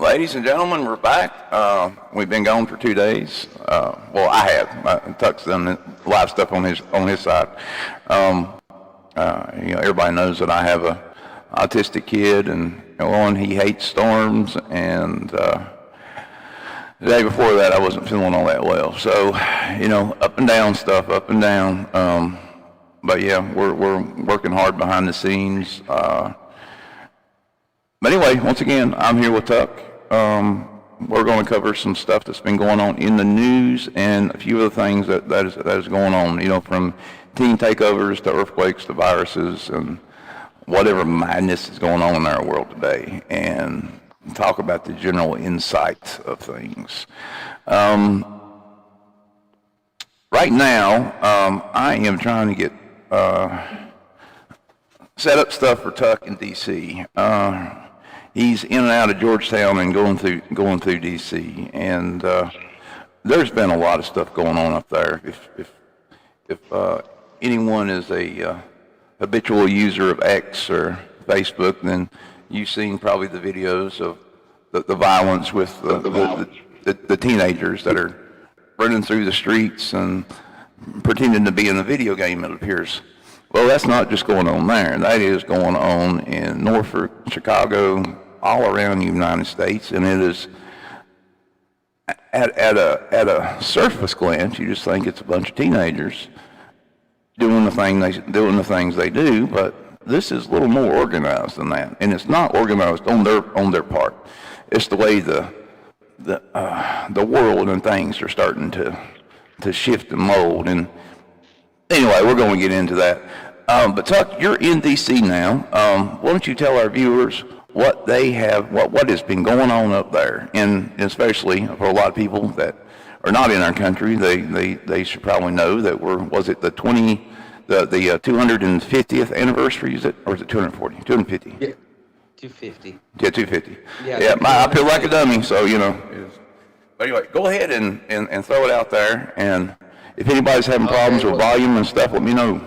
ladies and gentlemen, we're back. We've been gone for 2 days. Well, I have. Tuck's done a lot of stuff on his side. Everybody knows that I have a autistic kid, and he hates storms. And the day before that, I wasn't feeling all that well. So, up and down stuff, up and down. But yeah, we're working hard behind the scenes. But anyway, once again, I'm here with Tuck. We're going to cover some stuff that's been going on in the news and a few of the things that is going on, from teen takeovers to earthquakes to viruses and whatever madness is going on in our world today, and talk about the general insight of things. Right now, I am trying to get set up stuff for Tuck in D.C. He's in and out of Georgetown and going through D.C. And there's been a lot of stuff going on up there. If anyone is a habitual user of X or Facebook, then you've seen probably the videos of the violence with the teenagers that are running through the streets and pretending to be in a video game, it appears. Well, that's not just going on there. That is going on in Norfolk, Chicago, all around the United States, and it is at a surface glance, you just think it's a bunch of teenagers doing the things they do, but this is a little more organized than that, and it's not organized on their part. It's the way the world and things are starting to shift and mold. And anyway, we're going to get into that. But Tuck, you're in D.C. now. Why don't you tell our viewers what has been going on up there, and especially for a lot of people that are not in our country, they should probably know that was it the 250th anniversary? Is it, or is it 240? 250. Yeah, 250. Yeah, 250. Yeah, I feel like a dummy, so But anyway, go ahead and throw it out there, and if anybody's having problems with volume and stuff, let me know.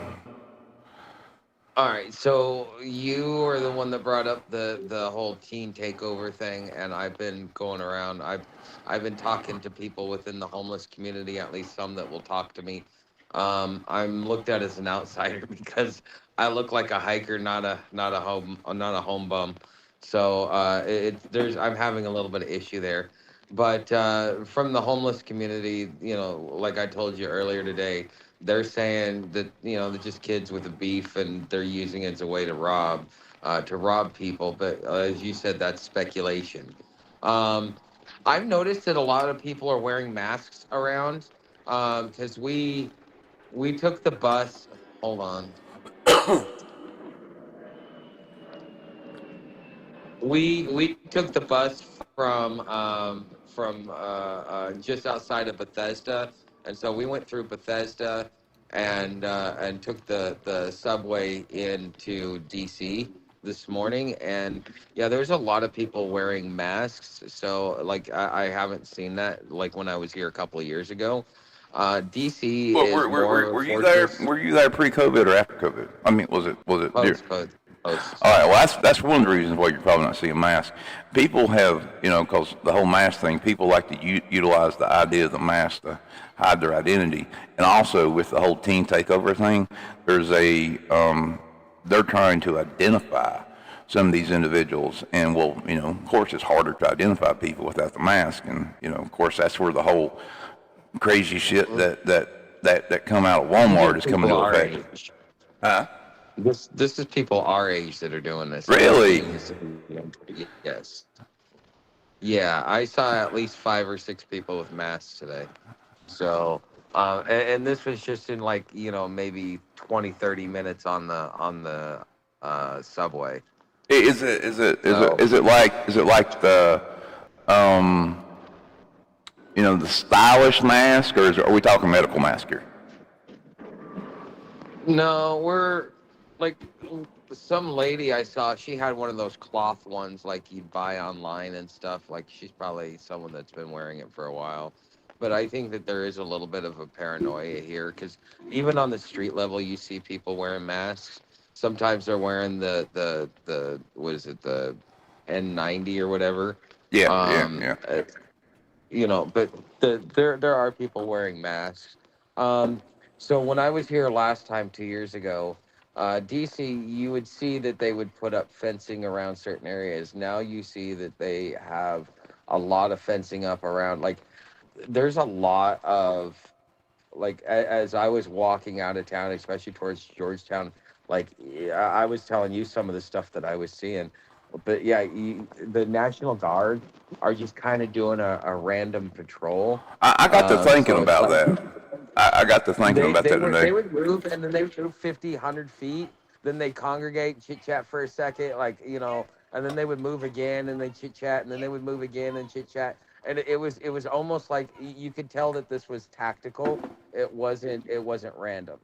All right, so you are the one that brought up the whole teen takeover thing, and I've been going around. I've been talking to people within the homeless community, at least some that will talk to me. I'm looked at as an outsider because I look like a hiker, not a home bum. So I'm having a little bit of issue there. But from the homeless community, like I told you earlier today, they're saying that, they're just kids with a beef and they're using it as a way to rob people. But as you said, that's speculation. I've noticed that a lot of people are wearing masks around because we took the bus. Hold on. We took the bus from just outside of Bethesda, and so we went through Bethesda and took the subway into DC this morning, and yeah, there's a lot of people wearing masks. So like I haven't seen that like when I was here a couple of years ago. DC Well, is were you there? Were you there pre-COVID or after COVID? I mean, was it post-COVID? All right, well, that's one of the reasons why you're probably not seeing masks. People have, because the whole mask thing, people like to utilize the idea of the mask to hide their identity. And also with the whole teen takeover thing, there's they're trying to identify some of these individuals. And, well, of course, it's harder to identify people without the mask. And, of course, that's where the whole crazy shit that come out of Walmart is coming to effect. Huh? This is people our age that are doing this. Really? Yes. Yeah, I saw at least 5 or 6 people with masks today. So, and this was just in like, maybe 20, 30 minutes on the subway. Is it like the the stylish mask, or are we talking medical mask here? No, we're like some lady I saw, she had one of those cloth ones like you buy online and stuff. Like she's probably someone that's been wearing it for a while. But I think that there is a little bit of a paranoia here because even on the street level, you see people wearing masks. Sometimes they're wearing the what is it, the N90 or whatever. Yeah, yeah, Um, yeah. uh, but there are people wearing masks. Um, so when I was here last time 2 years ago, DC, you would see that they would put up fencing around certain areas. Now you see that they have a lot of fencing up around. Like, there's a lot of as I was walking out of town, especially towards Georgetown, like I was telling you some of the stuff that I was seeing. But yeah, the National Guard are just kind of doing a random patrol. I got to thinking So it's about like that. I got to thinking about that today. they would move and then they would move 50, 100 feet. Then they congregate, chit chat for a second, and then they would move again and they chit chat, and then they would move again and chit chat. And it was almost like you could tell that this was tactical. It wasn't random.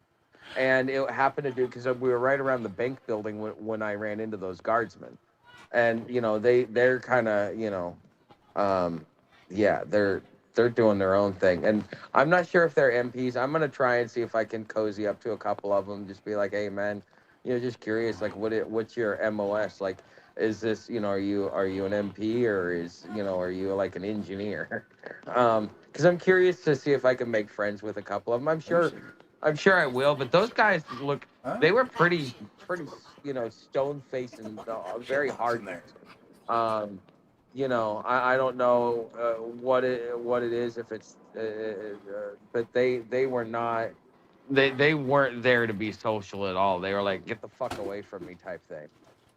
And it happened to do because we were right around the bank building when I ran into those guardsmen, and they're kind of um, yeah, they're doing their own thing, and I'm not sure if they're MPs. I'm gonna try and see if I can cozy up to a couple of them. Just be like, hey man, just curious, like what's your MOS? Like, is this are you an MP or are you like an engineer? Because I'm curious to see if I can make friends with a couple of them. I'm sure I will. But those guys they were pretty stone faced and very hard. I don't know what it is if it's but they were not they weren't there to be social at all. They were like, get the fuck away from me type thing.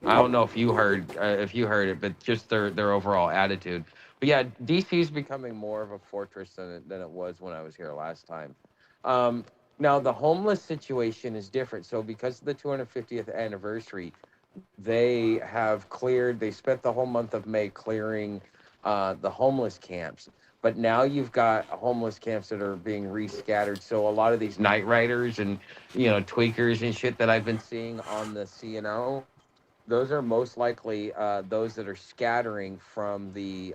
I don't know if you heard it, but just their overall attitude. But yeah, DC is becoming more of a fortress than it was when I was here last time. Now the homeless situation is different. So because of the 250th anniversary, they spent the whole month of May clearing the homeless camps. But now you've got homeless camps that are being rescattered. So a lot of these night riders and tweakers and shit that I've been seeing on the CNO, those are most likely those that are scattering from the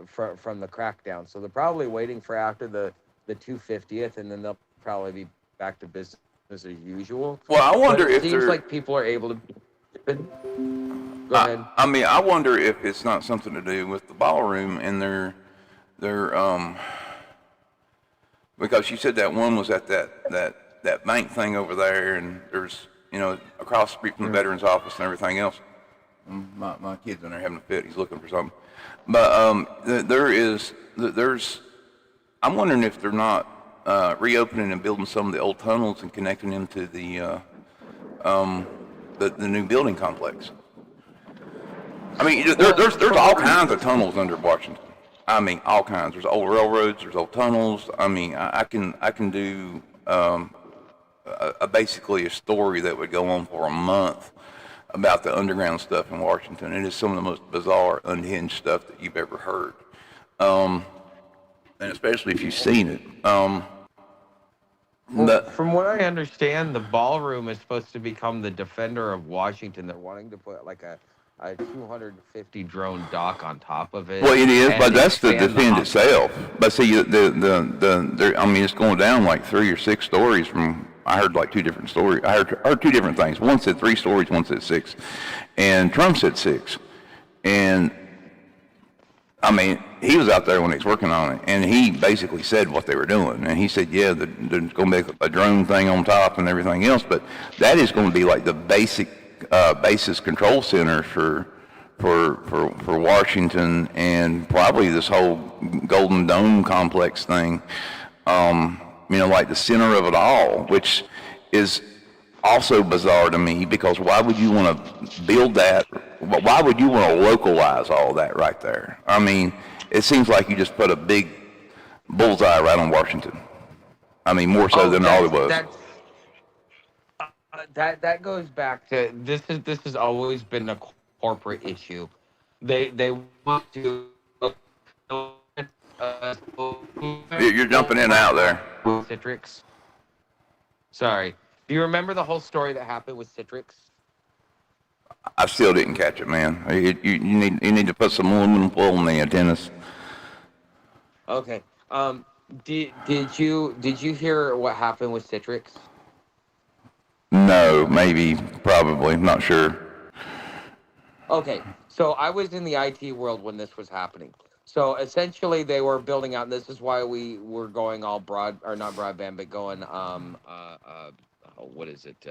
from the crackdown. So they're probably waiting for after the 250th, and then they'll probably be back to business as usual. Well, I But wonder it if seems they're. like people are able to. Go ahead. I mean, I wonder if it's not something to do with the ballroom and their because you said that one was at that bank thing over there, and there's across the street from the veterans office and everything else. My kid's in there having a fit. He's looking for something, but there's. I'm wondering if they're not reopening and building some of the old tunnels and connecting them to the new building complex. I mean, there's all kinds of tunnels under Washington. I mean, all kinds. There's old railroads. There's old tunnels. I mean, I can do basically a story that would go on for a month about the underground stuff in Washington. It is some of the most bizarre, unhinged stuff that you've ever heard, and especially if you've seen it. But From what I understand, the ballroom is supposed to become the defender of Washington. They're wanting to put like a 250 drone dock on top of it. well, it is, And but that's to expand the defend itself. But see, I mean, it's going down like 3 or 6 stories from. I heard like 2 different stories. I heard 2 different things. One said 3 stories, one said 6, and Trump said 6. And I mean, he was out there when he was working on it, and he basically said what they were doing. And he said, yeah, there's going to be a drone thing on top and everything else, but that is going to be like the basis control center for Washington and probably this whole Golden Dome complex thing. Like the center of it all, which is also bizarre to me because why would you want to build that? Why would you want to localize all that right there? I mean, it seems like you just put a big bullseye right on Washington. I mean, more so than all it was. That goes back to this has always been a corporate issue. They want to. You're jumping in and out there. Citrix. Sorry. Do you remember the whole story that happened with Citrix? I still didn't catch it, man. You need to put some aluminum foil in the antennas. Okay. Did you hear what happened with Citrix? No, maybe, probably, not sure. Okay. So I was in the IT world when this was happening. So essentially, they were building out. And this is why we were going all broad, or not broadband, but going what is it?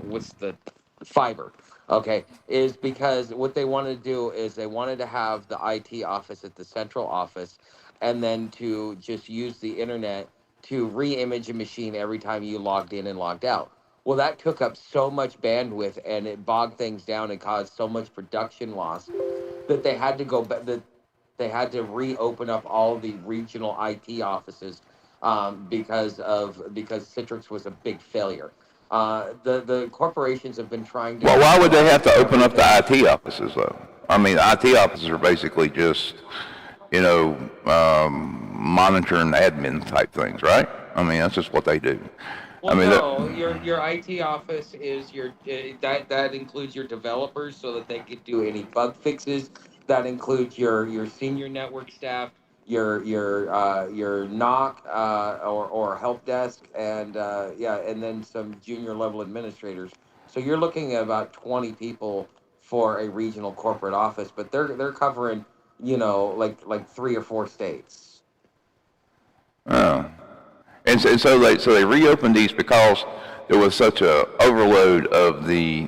What's the fiber? Okay, is because what they wanted to do is they wanted to have the IT office at the central office, and then to just use the internet to re-image a machine every time you logged in and logged out. Well, that took up so much bandwidth and it bogged things down and caused so much production loss that they had to go back. That they had to reopen up all the regional IT offices because Citrix was a big failure. The corporations have been trying to. Well, why would they have to open up the IT offices, though? I mean, IT offices are basically just, monitoring admin type things, right? I mean, that's just what they do. I Well, mean, no, your IT office is that includes your developers so that they could do any bug fixes. That includes your senior network staff, your knock or help desk, and yeah, and then some junior level administrators. So you're looking at about 20 people for a regional corporate office, but they're covering like 3 or 4 states. oh. And so they reopened these because there was such a overload of the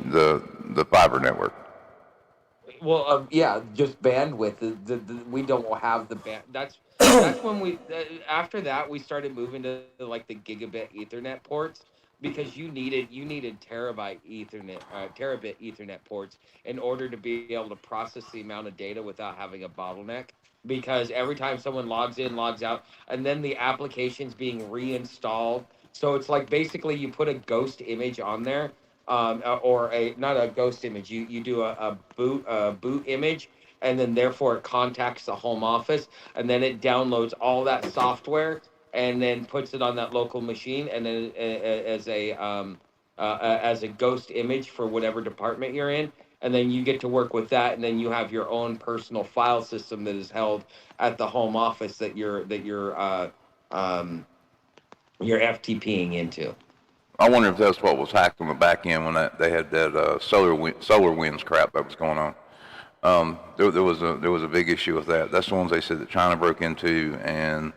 fiber network. Well, yeah, just bandwidth. We don't have the band. That's when we. After that, we started moving to like the gigabit Ethernet ports because you needed terabit Ethernet ports in order to be able to process the amount of data without having a bottleneck. Because every time someone logs in, logs out, and then the application's being reinstalled. So it's like basically you put a ghost image on there, or a not a ghost image. You do a boot image, and then therefore it contacts the home office, and then it downloads all that software, and then puts it on that local machine, and then as a ghost image for whatever department you're in. And then you get to work with that, and then you have your own personal file system that is held at the home office that you're FTPing into. I wonder if that's what was hacked on the back end when they had that solar winds crap that was going on. There was a big issue with that. That's the ones they said that China broke into, and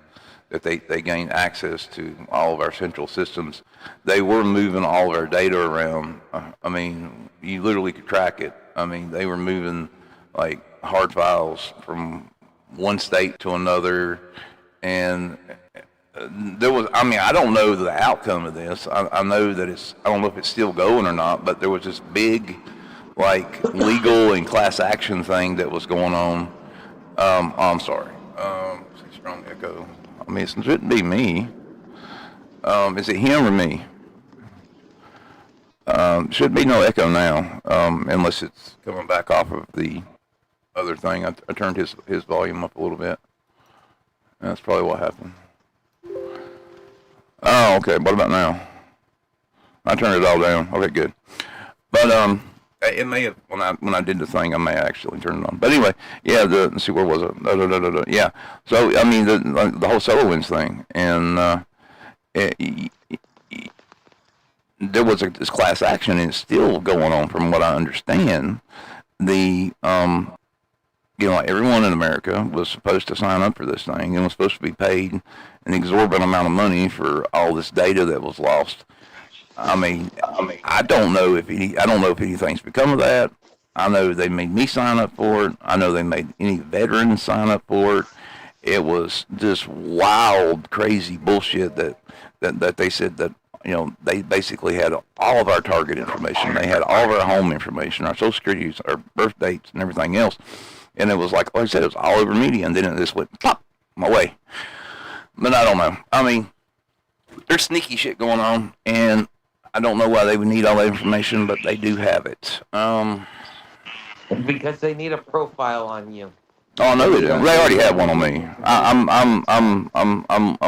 that they gained access to all of our central systems. They were moving all of our data around. I mean, you literally could track it. I mean, they were moving like hard files from one state to another, and there was. I mean, I don't know the outcome of this. I know that I don't know if it's still going or not, but there was this big, like, legal and class action thing that was going on. I'm sorry. Strong echo. I mean, it shouldn't be me. Is it him or me? Should be no echo now, unless it's coming back off of the other thing. I turned his volume up a little bit. That's probably what happened. Oh, okay. What about now? I turned it all down. Okay, good. But it may have when I did the thing, I may have actually turn it on. But anyway, yeah. Let's see, where was it? Yeah. So I mean, the whole SolarWinds thing, and there was this class action, and it's still going on, from what I understand. Everyone in America was supposed to sign up for this thing and was supposed to be paid an exorbitant amount of money for all this data that was lost. I mean, I don't know if anything's become of that. I know they made me sign up for it. I know they made any veterans sign up for it. It was just wild, crazy bullshit that they said that, they basically had all of our target information. They had all of our home information, our social security, our birth dates, and everything else. And it was like I said, it was all over media, and then it just went pop my way. But I don't know. I mean, there's sneaky shit going on, and I don't know why they would need all that information, but they do have it. Because they need a profile on you. Oh, I know they do. They already have one on me. I'm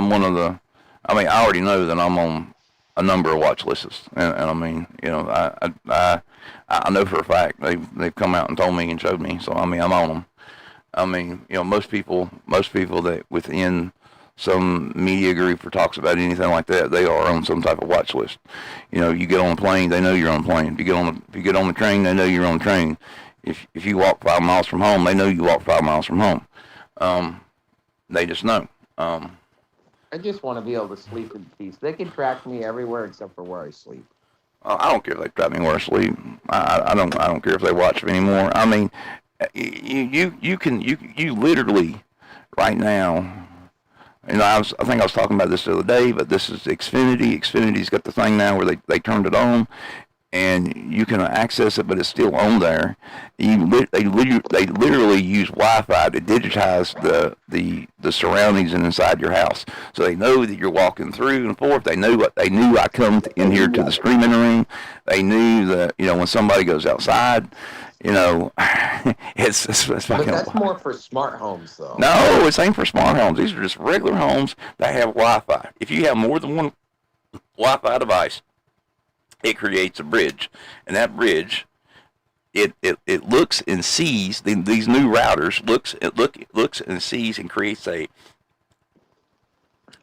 one of the. I mean, I already know that I'm on a number of watch lists, and I mean, I know for a fact they've come out and told me and showed me. So I mean, I'm on them. I mean, most people that within some media group or talks about anything like that, they are on some type of watch list. You get on a plane, they know you're on a plane. If you get on the train, they know you're on the train. if you walk 5 miles from home, they know you walk 5 miles from home. They just know. I just want to be able to sleep in peace. They can track me everywhere except for where I sleep. I don't care if they trap me where I sleep. I don't care if they watch me anymore. I mean, you literally right now. You know, I think I was talking about this the other day, but this is Xfinity. Xfinity's got the thing now where they turned it on, and you can access it, but it's still on there. They literally use Wi-Fi to digitize the surroundings and inside your house, so they know that you're walking through and forth. They knew I come in here to the streaming room. They knew that, you know, when somebody goes outside, you know, it's fucking. But that's more for smart homes, though. No, it ain't for smart homes. These are just regular homes that have Wi-Fi. If you have more than one Wi-Fi device, it creates a bridge, and that bridge, it looks and sees these new routers looks and sees and creates a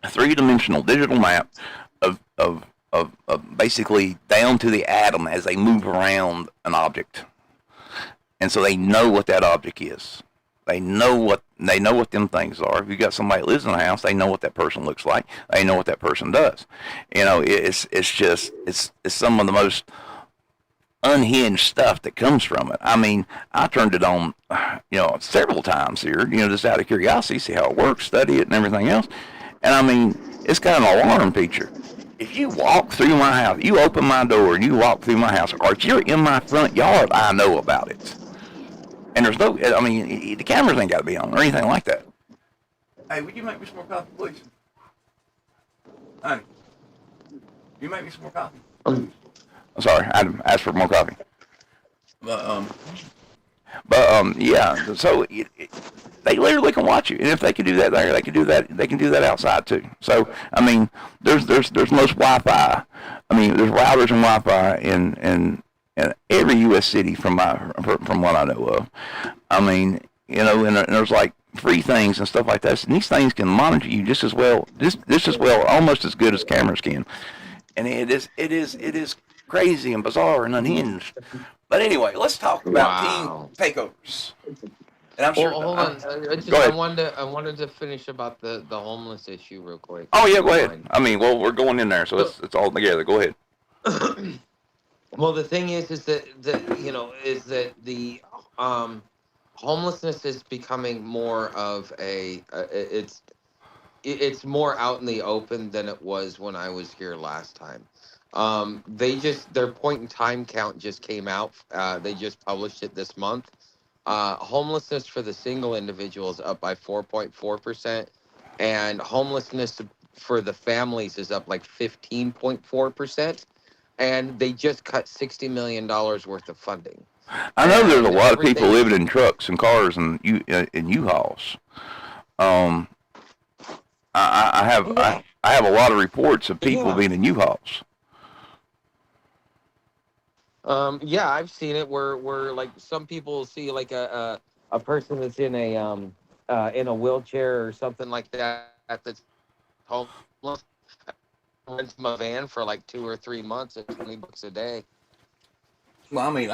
three-dimensional digital map of basically down to the atom as they move around an object, and so they know what that object is. They know what them things are. If you got somebody that lives in a house, they know what that person looks like. They know what that person does. You know, it's some of the most unhinged stuff that comes from it. I mean, I turned it on, you know, several times here, you know, just out of curiosity, see how it works, study it, and everything else. And I mean, it's got an alarm feature. If you walk through my house, you open my door and you walk through my house, or if you're in my front yard, I know about it. And there's no, I mean, the cameras ain't got to be on or anything like that. Hey, would you make me some more coffee, please? Honey, you make me some more coffee? I'm sorry, I asked for more coffee. But yeah, so they literally can watch you. And if they can do that there, they can do that outside too. So, I mean, there's most Wi-Fi. I mean, there's routers and Wi-Fi in every U.S. city from what I know of. I mean, you know, and there's like free things and stuff like that. And these things can monitor you just as well, almost as good as cameras can. And it is crazy and bizarre and unhinged. But anyway, let's talk about team takeovers. And I'm sure. Hold on. I wanted to finish about the homeless issue real quick. Oh yeah, go ahead. I mean, well, we're going in there, so it's all together. Go ahead. Well, the thing is that the homelessness is becoming more of it's more out in the open than it was when I was here last time. Their point in time count just came out. They just published it this month. Homelessness for the single individual is up by 4.4%, and homelessness for the families is up like 15.4%. And they just cut $60 million worth of funding. I know there's a lot of people living in trucks and cars and U-Hauls. I have a lot of reports of people being in U-Hauls. Yeah, I've seen it where like some people see like a person that's in a wheelchair or something like that that's homeless. Rent my van for like 2 or 3 months at $20 a day. Well, I mean,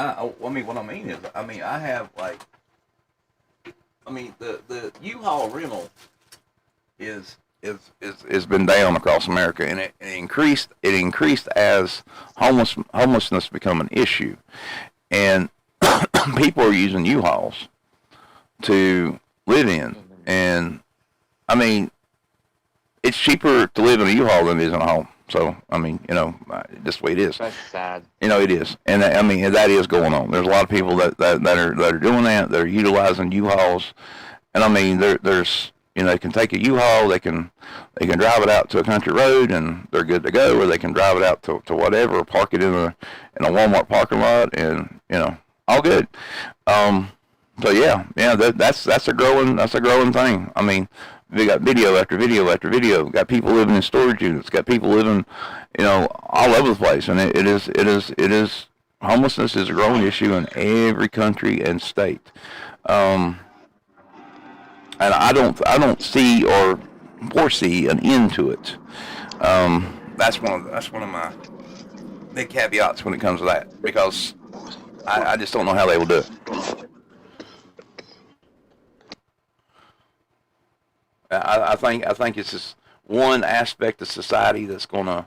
what I mean is, I have like, the U-Haul rental is been down across America, and it increased as homelessness become an issue, and people are using U-Hauls to live in, and I mean, it's cheaper to live in a U-Haul than it is in a home. So, I mean, you know, just the way it is. That's sad. You know, it is. And I mean, that is going on. There's a lot of people that are doing that. They're utilizing U-Hauls. And I mean, there's, you know, they can take a U-Haul, they can drive it out to a country road and they're good to go, or they can drive it out to whatever, or park it in a Walmart parking lot, and, you know, all good. So yeah, that's a growing thing. I mean, we got video after video after video. Got people living in storage units. Got people living, you know, all over the place. And it is homelessness is a growing issue in every country and state. And I don't see or foresee an end to it. That's one of my big caveats when it comes to that, because I just don't know how they will do it. I think it's just one aspect of society that's going to,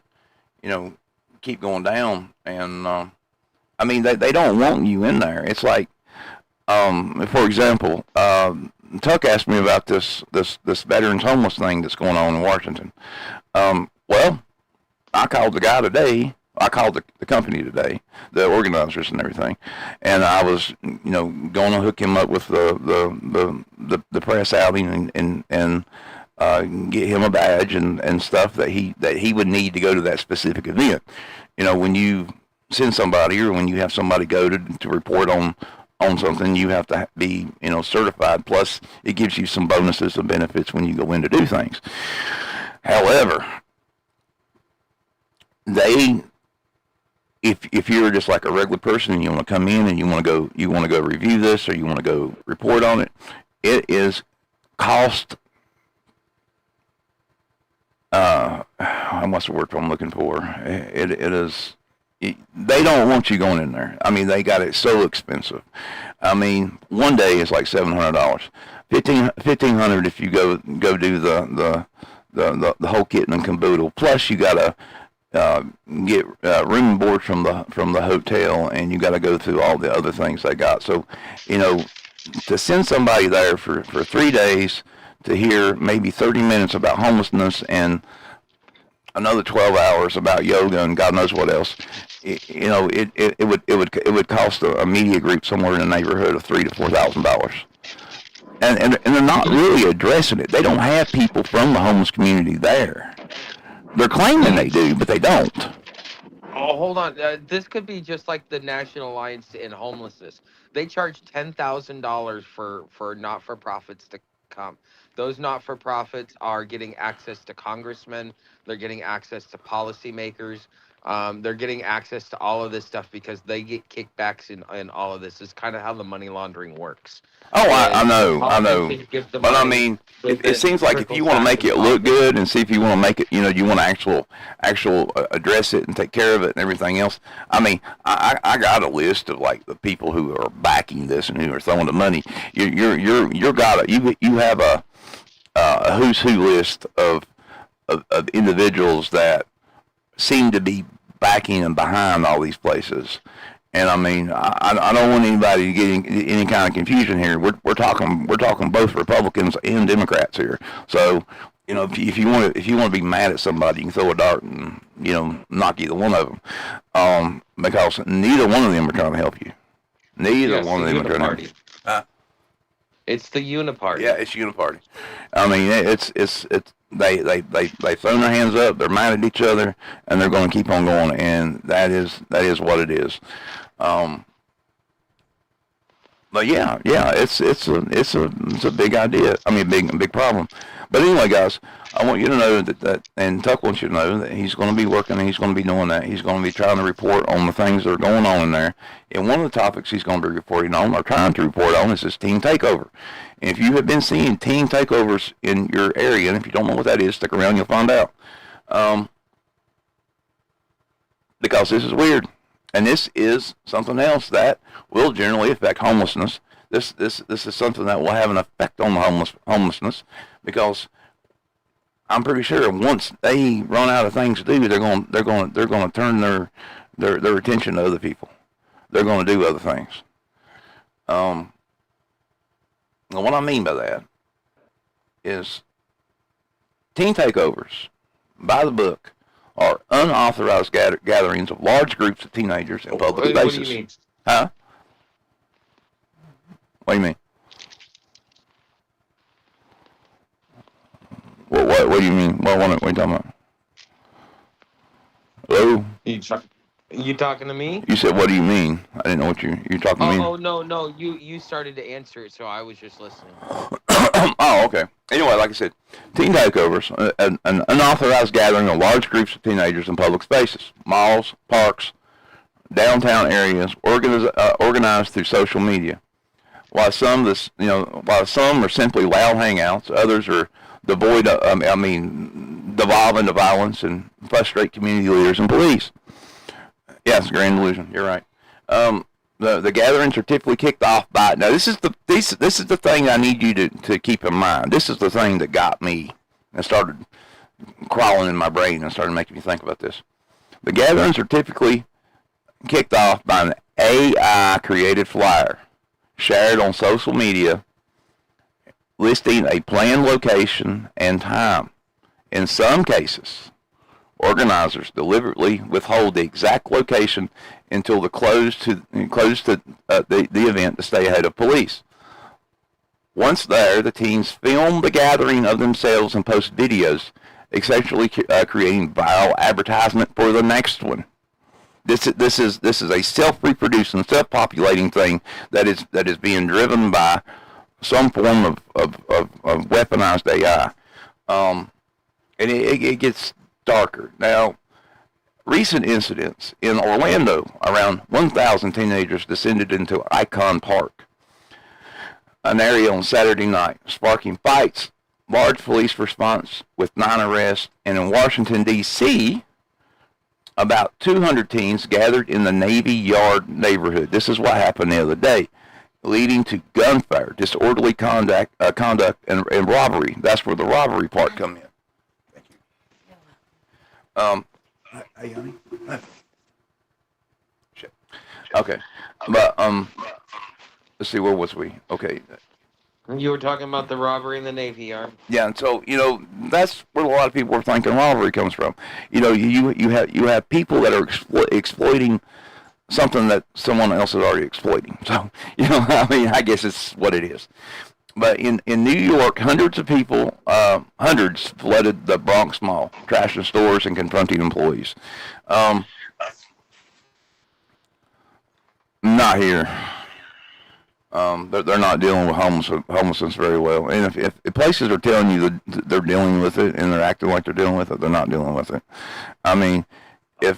keep going down. And I mean, they don't want you in there. It's like, for example, Tuck asked me about this veterans homeless thing that's going on in Washington. Well, I called the guy today. I called the company today, the organizers and everything, and I was, going to hook him up with the press outing and get him a badge and stuff that he would need to go to that specific event. When you send somebody or when you have somebody go to report on something, you have to be, certified. Plus, it gives you some bonuses and benefits when you go in to do things. However, if you're just like a regular person and you want to come in and you want to go review this or you want to go report on it, it is cost. What's the word I'm looking for? It is. They don't want you going in there. I mean, they got it so expensive. I mean, one day is like $700, $1,500 if you go do the whole kit and caboodle. Plus, you gotta get room and board from the hotel, and you got to go through all the other things they got. So, to send somebody there for 3 days to hear maybe 30 minutes about homelessness and another 12 hours about yoga and God knows what else, it would cost a media group somewhere in the neighborhood of $3,000 to $4,000. And they're not really addressing it. They don't have people from the homeless community there. They're claiming they do, but they don't. Oh, hold on. This could be just like the National Alliance to End Homelessness. They charge $10,000 for not-for-profits to come. Those not-for-profits are getting access to congressmen. They're getting access to policymakers. They're getting access to all of this stuff because they get kickbacks in all of this. It's kind of how the money laundering works. Oh, I know. But I mean, it seems like if you want to make it look good and see if you want to make it, you want to actual address it and take care of it and everything else. I mean, I got a list of like the people who are backing this and who are throwing the money. You have a who's who list of individuals that seem to be backing and behind all these places. And I mean, I don't want anybody to get any kind of confusion here. We're talking both Republicans and Democrats here. So, if you want to be mad at somebody, you can throw a dart and knock either one of them, because neither one of them are trying to help you. Neither one of them are trying to help you. It's the uniparty. Yeah, it's uniparty. I mean, it's they throw their hands up. They're mad at each other, and they're going to keep on going. And that is what it is. But yeah, it's a big idea. I mean, big problem. But anyway, guys, I want you to know that and Tuck wants you to know that he's going to be working and he's going to be doing that. He's going to be trying to report on the things that are going on in there. And one of the topics he's going to be reporting on or trying to report on is this teen takeover. And if you have been seeing teen takeovers in your area, and if you don't know what that is, stick around, you'll find out. Because this is weird. And this is something else that will generally affect homelessness. This is something that will have an effect on the homelessness, because I'm pretty sure once they run out of things to do, they're going to turn their attention to other people. They're going to do other things. And what I mean by that is teen takeovers, by the book, are unauthorized gatherings of large groups of teenagers in public spaces. What do you mean? Huh? What do you mean? What do you mean? What are you talking about? Hello? You talking to me? You said, what do you mean? I didn't know what you're talking to me. Oh, no. You started to answer it, so I was just listening. Oh, okay. Anyway, like I said, teen takeovers, an unauthorized gathering of large groups of teenagers in public spaces, malls, parks, downtown areas, organized through social media. While some are simply loud hangouts, others are devolve into violence and frustrate community leaders and police. Yes, grand illusion. You're right. The gatherings are typically kicked off by. Now, this is the thing I need you to keep in mind. This is the thing that got me and started crawling in my brain and started making me think about this. The gatherings are typically kicked off by an AI-created flyer shared on social media listing a planned location and time. In some cases, organizers deliberately withhold the exact location until the close to the event to stay ahead of police. Once there, the teens film the gathering of themselves and post videos, essentially creating viral advertisement for the next one. This is a self-reproducing, self-populating thing that is being driven by some form of weaponized AI, and it gets darker. Now, recent incidents in Orlando, around 1,000 teenagers descended into Icon Park, an area on Saturday night, sparking fights, large police response with 9 arrests, and in Washington, D.C., about 200 teens gathered in the Navy Yard neighborhood. This is what happened the other day, leading to gunfire, disorderly conduct, and robbery. That's where the robbery part come in. Thank you. Hey, honey. Shit. Okay, but let's see, where was we? Okay. You were talking about the robbery in the Navy Yard. Yeah, and so that's where a lot of people are thinking robbery comes from. You have people that are exploiting something that someone else is already exploiting. So I mean, I guess it's what it is. But in New York, hundreds of people, flooded the Bronx Mall, trashing stores and confronting employees. Not here. They're not dealing with homelessness very well. And if places are telling you that they're dealing with it and they're acting like they're dealing with it, they're not dealing with it. I mean, yeah.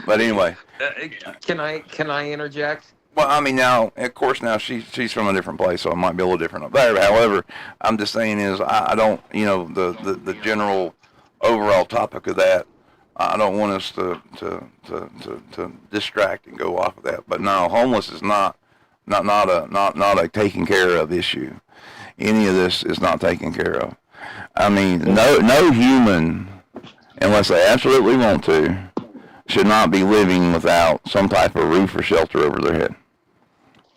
But anyway, can I interject? Well, I mean, now of course she's from a different place, so it might be a little different up there. However, I'm just saying is I don't the general overall topic of that. I don't want us to distract and go off of that. But no, homeless is not a taken care of issue. Any of this is not taken care of. I mean, no human, unless they absolutely want to, should not be living without some type of roof or shelter over their head.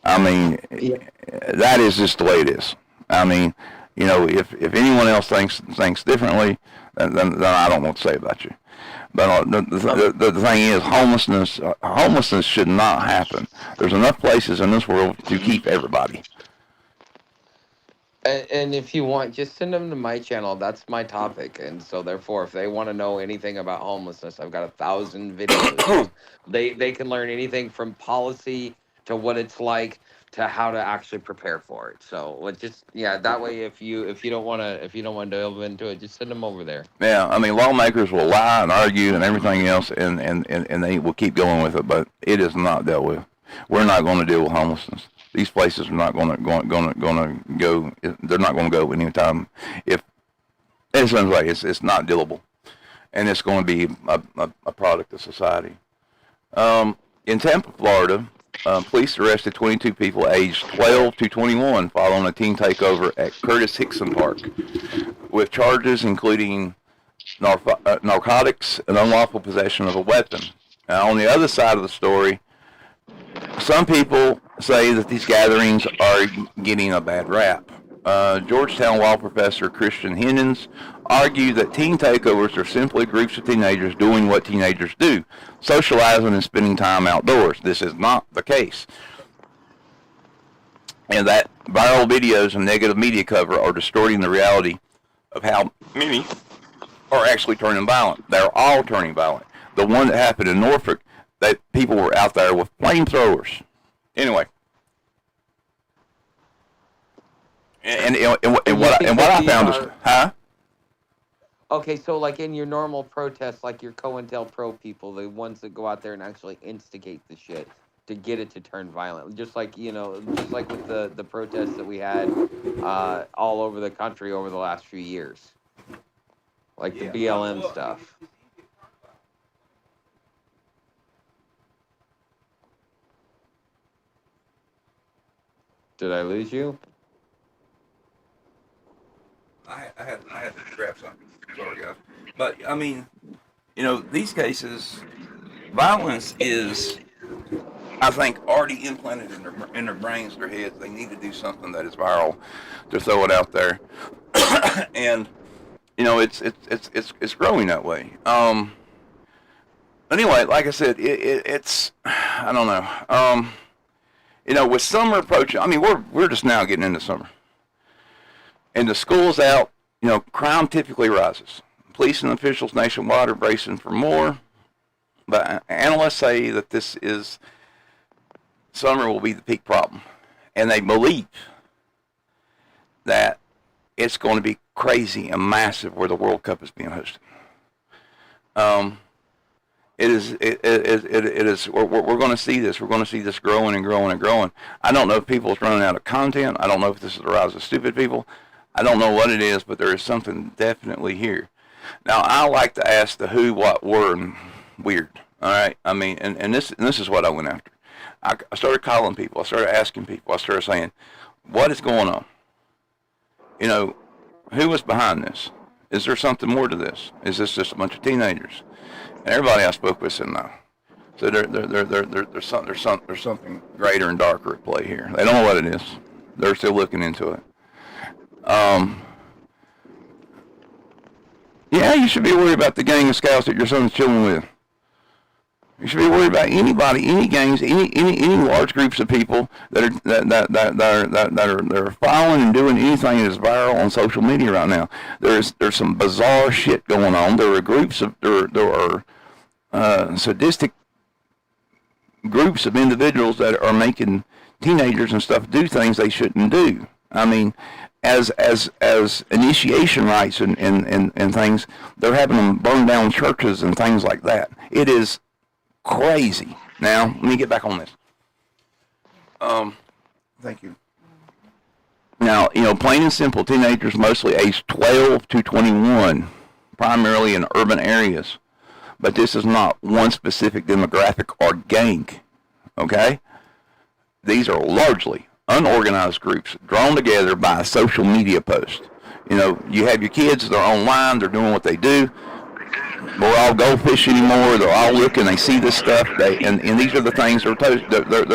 I mean, that is just the way it is. I mean, if anyone else thinks differently, then I don't know what to say about you. But the thing is, homelessness should not happen. There's enough places in this world to keep everybody. And if you want, just send them to my channel. That's my topic. And so therefore, if they want to know anything about homelessness, I've got 1,000 videos. They can learn anything from policy to what it's like to how to actually prepare for it. So that way, if you don't want to delve into it, just send them over there. Yeah, I mean, lawmakers will lie and argue and everything else, and they will keep going with it, but it is not dealt with. We're not going to deal with homelessness. These places are not going to go. They're not going to go anytime. If it sounds like it's not dealable, and it's going to be a product of society. In Tampa, Florida, police arrested 22 people aged 12 to 21 following a teen takeover at Curtis Hickson Park, with charges including narcotics and unlawful possession of a weapon. Now, on the other side of the story, some people say that these gatherings are getting a bad rap. Georgetown law professor Christian Hennens argued that teen takeovers are simply groups of teenagers doing what teenagers do, socializing and spending time outdoors. This is not the case. And that viral videos and negative media cover are distorting the reality of how many are actually turning violent. They're all turning violent. The one that happened in Norfolk, that people were out there with flamethrowers. Anyway. And what I found is, Okay, so like in your normal protests, like your COINTELPRO people, the ones that go out there and actually instigate the shit to get it to turn violent, just like with the protests that we had all over the country over the last few years, like the BLM stuff. Did I lose you? I had to grab something. Sorry, guys. But I mean, you know, these cases, violence is, I think, already implanted in their brains, their heads. They need to do something that is viral to throw it out there, and you know, it's growing that way. Anyway, like I said, it's I don't know. You know, with summer approaching, I mean, we're just now getting into summer, and the school's out. You know, crime typically rises. Police and officials nationwide are bracing for more, but analysts say that this is summer will be the peak problem, and they believe that it's going to be crazy and massive where the World Cup is being hosted. It is. We're going to see this. We're going to see this growing and growing and growing. I don't know if people's running out of content. I don't know if this is the rise of stupid people. I don't know what it is, but there is something definitely here. Now, I like to ask the who, what, were, and weird. All right. I mean, and this is what I went after. I started calling people. I started asking people. I started saying, what is going on? You know, who was behind this? Is there something more to this? Is this just a bunch of teenagers? And everybody I spoke with said no. So there's something greater and darker at play here. They don't know what it is. They're still looking into it. Yeah, you should be worried about the gang of scouts that your son's chilling with. You should be worried about anybody, any gangs, any large groups of people that are following and doing anything that is viral on social media right now. There's some bizarre shit going on. There are sadistic groups of individuals that are making teenagers and stuff do things they shouldn't do. I mean, as initiation rites and things, they're having them burn down churches and things like that. It is crazy. Now, let me get back on this. Thank you. Now, you know, plain and simple, teenagers mostly aged 12 to 21, primarily in urban areas. But this is not one specific demographic or gang, okay? These are largely unorganized groups drawn together by a social media post. You know, you have your kids, they're online, they're doing what they do. We're all go fish anymore. They're all looking. They see this stuff. And these are the things they're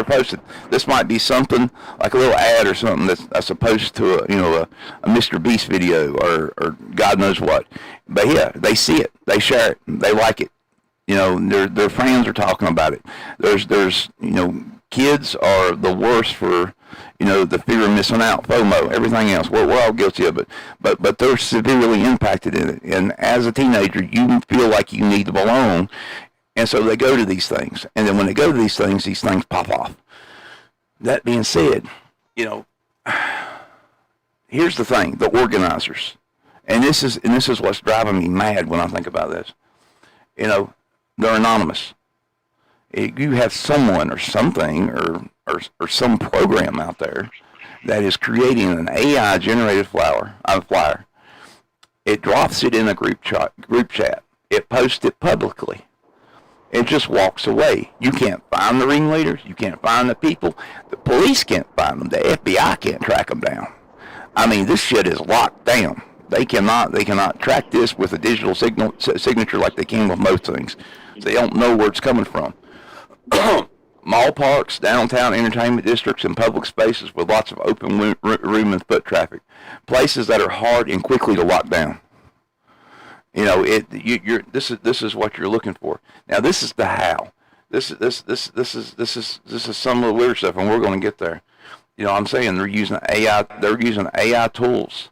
posted. This might be something like a little ad or something that's opposed to a Mr. Beast video or God knows what. But yeah, they see it. They share it. They like it. You know, their friends are talking about it. There's kids are the worst for, the fear of missing out, FOMO, everything else. We're all guilty of it, but they're severely impacted in it. And as a teenager, you feel like you need to belong, and so they go to these things. And then when they go to these things pop off. That being said, here's the thing: the organizers, and this is what's driving me mad when I think about this. They're anonymous. You have someone or something or some program out there that is creating an AI-generated flyer. It drops it in a group chat. It posts it publicly. It just walks away. You can't find the ringleaders. You can't find the people. The police can't find them. The FBI can't track them down. I mean, this shit is locked down. They cannot track this with a digital signature like they can with most things. They don't know where it's coming from. Mall parks, downtown entertainment districts, and public spaces with lots of open room and foot traffic. Places that are hard and quickly to lock down. This is what you're looking for. Now, this is the how. This is some of the weird stuff, and we're going to get there. I'm saying they're using AI. They're using AI tools,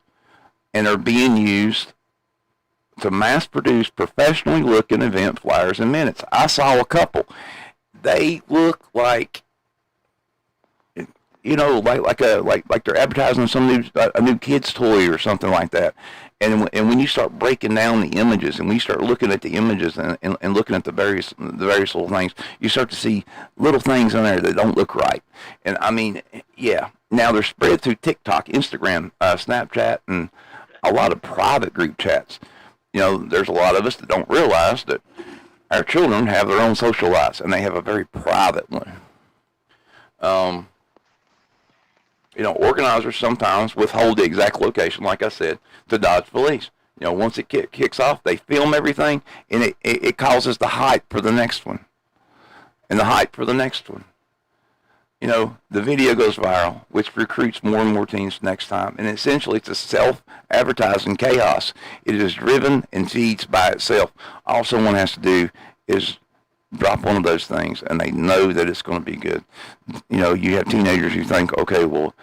and they're being used to mass produce professionally looking event flyers in minutes. I saw a couple. They look like, like they're advertising a new kid's toy or something like that. And when you start breaking down the images and we start looking at the images and looking at the various little things, you start to see little things in there that don't look right. And I mean, yeah. Now they're spread through TikTok, Instagram, Snapchat, and a lot of private group chats. There's a lot of us that don't realize that our children have their own social lives, and they have a very private one. Organizers sometimes withhold the exact location, like I said, to dodge police. Once it kicks off, they film everything, and it causes the hype for the next one, and the hype for the next one. The video goes viral, which recruits more and more teens next time. And essentially, it's a self-advertising chaos. It is driven and feeds by itself. All someone has to do is drop one of those things, and they know that it's going to be good. You have teenagers who think, okay, well,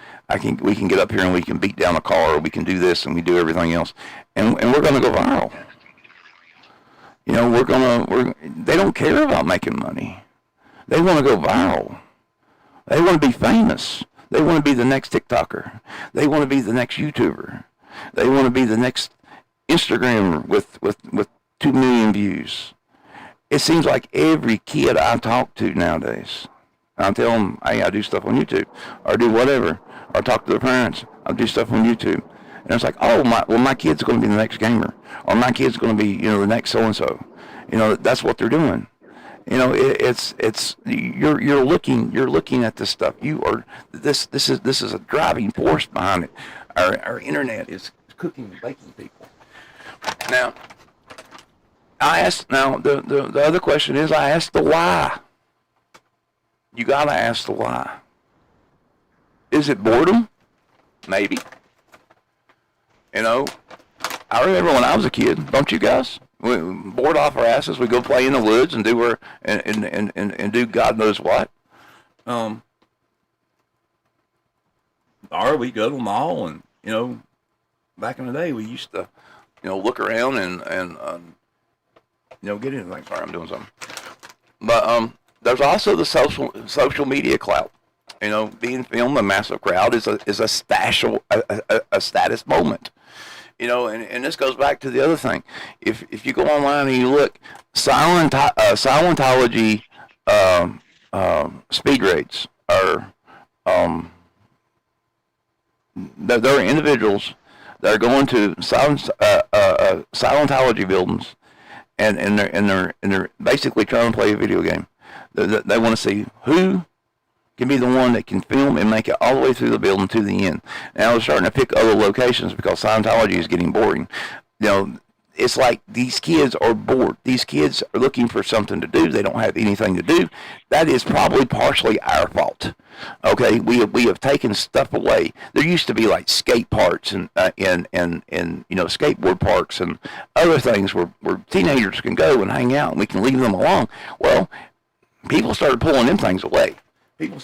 we can get up here and we can beat down a car, or we can do this, and we do everything else, and we're going to go viral. They don't care about making money. They want to go viral. They want to be famous. They want to be the next TikToker. They want to be the next YouTuber. They want to be the next Instagrammer with 2 million views. It seems like every kid I talk to nowadays, I tell them, hey, I do stuff on YouTube, or do whatever, or talk to their parents, I do stuff on YouTube. And it's like, oh, my kid's going to be the next gamer, or my kid's going to be, the next so-and-so. That's what they're doing. You're looking at this stuff. This is a driving force behind it. Our internet is cooking and baking people. Now, the other question is, I asked the why. You gotta ask the why. Is it boredom? Maybe. I remember when I was a kid, don't you guys? We bored off our asses. We go play in the woods and do and do God knows what. Or we go to the mall and back in the day we used to look around and get anything. Sorry, I'm doing something. But there's also the social media clout. Being filmed, a massive crowd is a status moment. And this goes back to the other thing. If you go online and you look, Scientology speed rates are there are individuals that are going to Scientology buildings and they're basically trying to play a video game. They want to see who can be the one that can film and make it all the way through the building to the end. Now they're starting to pick other locations because Scientology is getting boring. It's like these kids are bored. These kids are looking for something to do. They don't have anything to do. That is probably partially our fault. Okay, we have taken stuff away. There used to be like skate parks and skateboard parks and other things where teenagers can go and hang out and we can leave them alone. Well, people started pulling them things away. People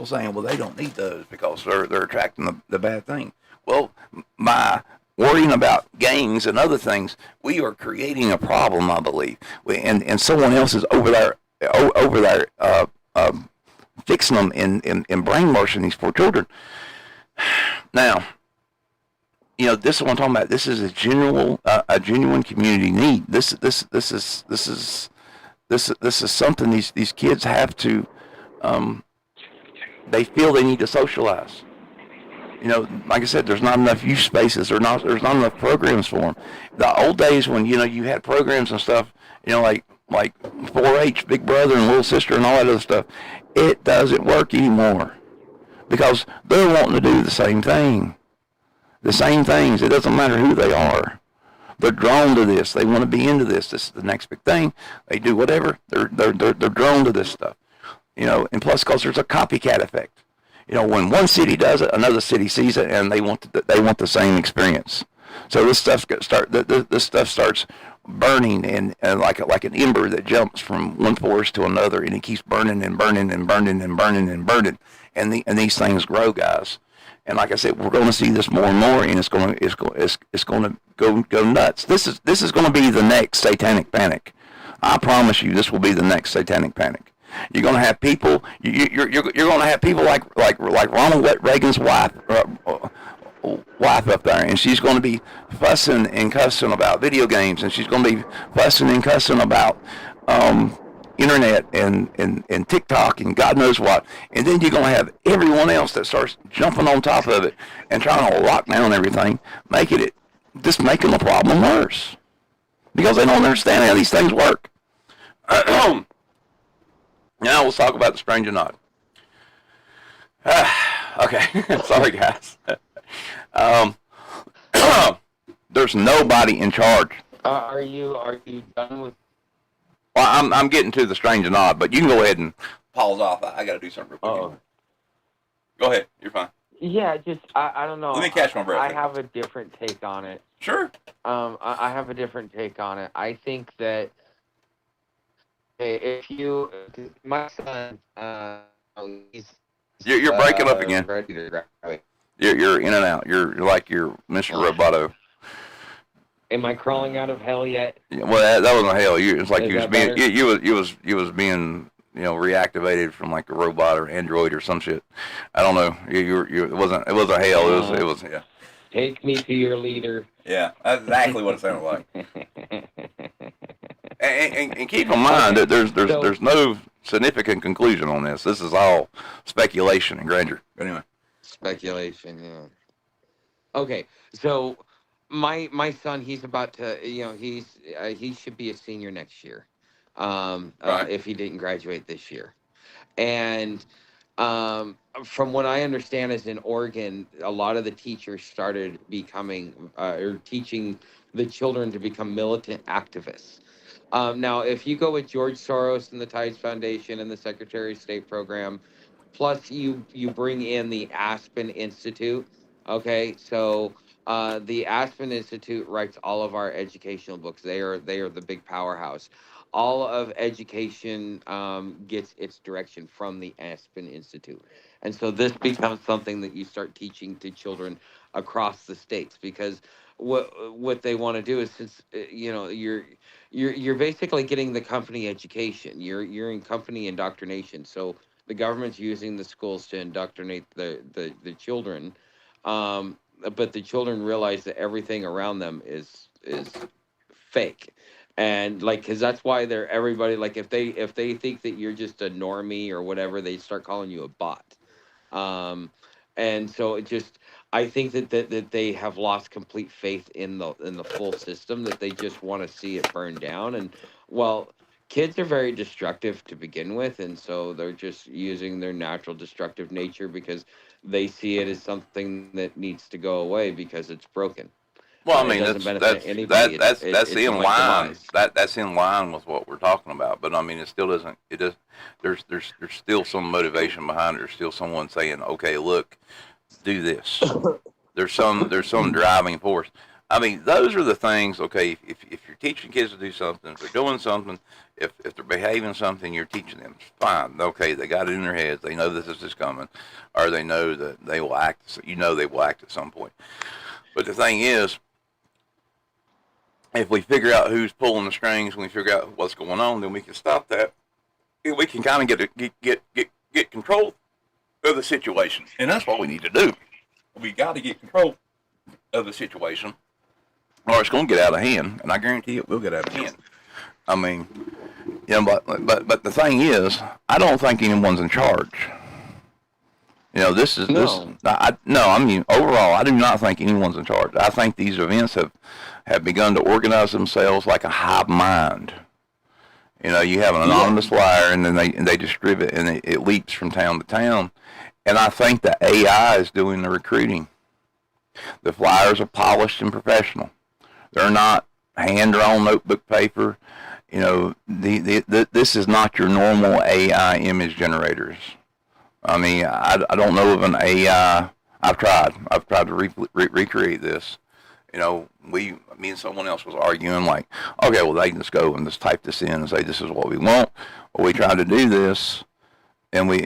saying, well, they don't need those because they're attracting the bad thing. Well, by worrying about gangs and other things, we are creating a problem, I believe. And someone else is over there fixing them and brainwashing these poor children. Now, this is what I'm talking about. This is a genuine community need. This is something these kids have to. They feel they need to socialize. Like I said, there's not enough youth spaces. There's not enough programs for them. The old days when you had programs and stuff, like 4-H, Big Brother, and Little Sister, and all that other stuff, it doesn't work anymore because they're wanting to do the same thing, the same things. It doesn't matter who they are. They're drawn to this. They want to be into this. This is the next big thing. They do whatever. They're drawn to this stuff. And plus, because there's a copycat effect. When one city does it, another city sees it, and they want the same experience. So this stuff starts burning and like an ember that jumps from one forest to another, and it keeps burning and burning and burning and burning and burning, and these things grow, guys. And like I said, we're going to see this more and more, and it's going to go nuts. This is going to be the next satanic panic. I promise you, this will be the next satanic panic. You're going to have people. You're going to have people like Ronald Reagan's wife up there, and she's going to be fussing and cussing about video games, and she's going to be fussing and cussing about internet and TikTok and God knows what. And then you're going to have everyone else that starts jumping on top of it and trying to lock down everything, making the problem worse because they don't understand how these things work. Now let's talk about the strange or not. Okay, sorry guys. Um, there's nobody in charge. Are you done with? Well, I'm getting to the strange and odd, but you can go ahead and pause off. I got to do something real quick. Oh, Go ahead. You're fine. yeah. Just I don't know. Let me catch my breath. I have a different take on it. Sure. I have a different take on it. I think that if you, 'cause my son, he's You're breaking up again. ready to graduate. You're in and out. You're like you're Mr. Roboto. Am I crawling out of hell yet? Well, that wasn't hell. It's like Is you was that being better? you was being reactivated from like a robot or android or some shit. I don't know. It wasn't hell. It was yeah. Take me to your leader. Yeah, that's exactly what it sounded like. And keep in mind that there's no significant conclusion on this. This is all speculation and grandeur. But anyway. Speculation, yeah. Okay, so my son, he's about to, he should be a senior next year, Right. if he didn't graduate this year, and from what I understand, is in Oregon, a lot of the teachers started becoming or teaching the children to become militant activists. Now, if you go with George Soros and the Tides Foundation and the Secretary of State program, plus you bring in the Aspen Institute, okay? So the Aspen Institute writes all of our educational books. They are the big powerhouse. All of education gets its direction from the Aspen Institute, and so this becomes something that you start teaching to children across the states, because what they want to do is, since you're basically getting the company education. You're in company indoctrination. So the government's using the schools to indoctrinate the children, but the children realize that everything around them is fake, and like, because that's why they're everybody, like, if they think that you're just a normie or whatever, they start calling you a bot. And so it just, I think that they have lost complete faith in the full system, that they just want to see it burn down. And well, kids are very destructive to begin with, and so they're just using their natural destructive nature because they see it as something that needs to go away because it's broken. Well, I It mean, doesn't benefit anybody. that's It's in like line. demise. That's in line with what we're talking about. But I mean, it still doesn't. It does. There's still some motivation behind it. There's still someone saying, okay, look, do this. There's some driving force. I mean, those are the things. Okay, if you're teaching kids to do something, if they're doing something, if they're behaving something, you're teaching them. Fine. Okay, they got it in their heads. They know this is coming, or they know that they will act. They will act at some point. But the thing is, if we figure out who's pulling the strings, when we figure out what's going on, then we can stop that. We can kind of get control of the situation, and that's what we need to do. We got to get control of the situation, or it's going to get out of hand, and I guarantee it will get out of hand. I mean, but the thing is, I don't think anyone's in charge. This is No. I mean, overall, I do not think anyone's in charge. I think these events have begun to organize themselves like a hive mind. You have an anonymous flyer, and then they distribute, and it leaks from town to town. And I think the AI is doing the recruiting. The flyers are polished and professional. They're not hand-drawn notebook paper. This is not your normal AI image generators. I mean, I don't know of an AI. I've tried to recreate this. Me and someone else was arguing like, okay, well, they can just go and just type this in and say this is what we want. Well, we tried to do this, and we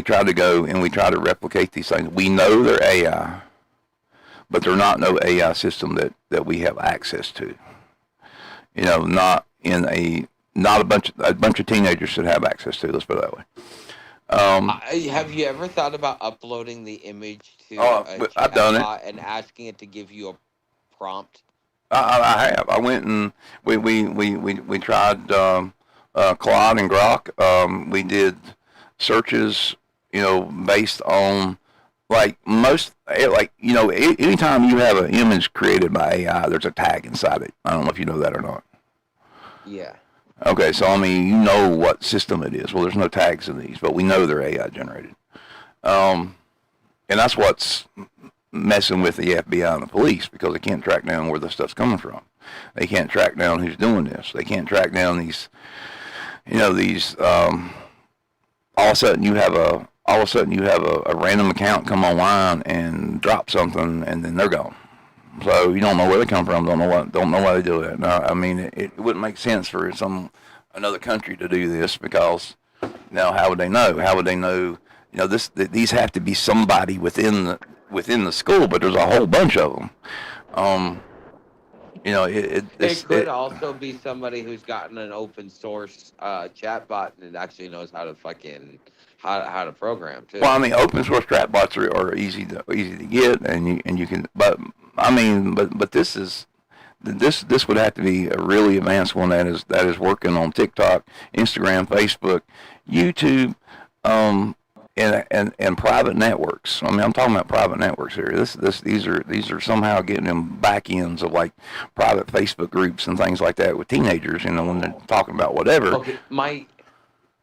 try to go and we try to replicate these things. We know they're AI, but they're not no AI system that we have access to. Not a bunch of teenagers should have access to. Let's put it that way. Have you ever thought about uploading the image to I've done it, and asking it to give you a prompt? I have. I went and we tried Claude and Grok. We did searches, based on anytime you have an image created by AI, there's a tag inside it. I don't know if you know that or not. Yeah. Okay, so I mean, you know what system it is. Well, there's no tags in these, but we know they're AI generated. And that's what's messing with the FBI and the police, because they can't track down where the stuff's coming from. They can't track down who's doing this. They can't track down these, all of a sudden you have a random account come online and drop something, and then they're gone. So you don't know where they come from, don't know why they do it. No, I mean, it wouldn't make sense for another country to do this, because now how would they know? How would they know? These have to be somebody within the school, but there's a whole bunch of them. It could also be somebody who's gotten an open source chatbot and actually knows how to how to program too. Well, I mean, open source chatbots are easy to get, and you can. But I mean, but this would have to be a really advanced one that is working on TikTok, Instagram, Facebook, YouTube, and private networks. I mean, I'm talking about private networks here. These are somehow getting them back ends of like private Facebook groups and things like that with teenagers. When they're talking about whatever. Okay,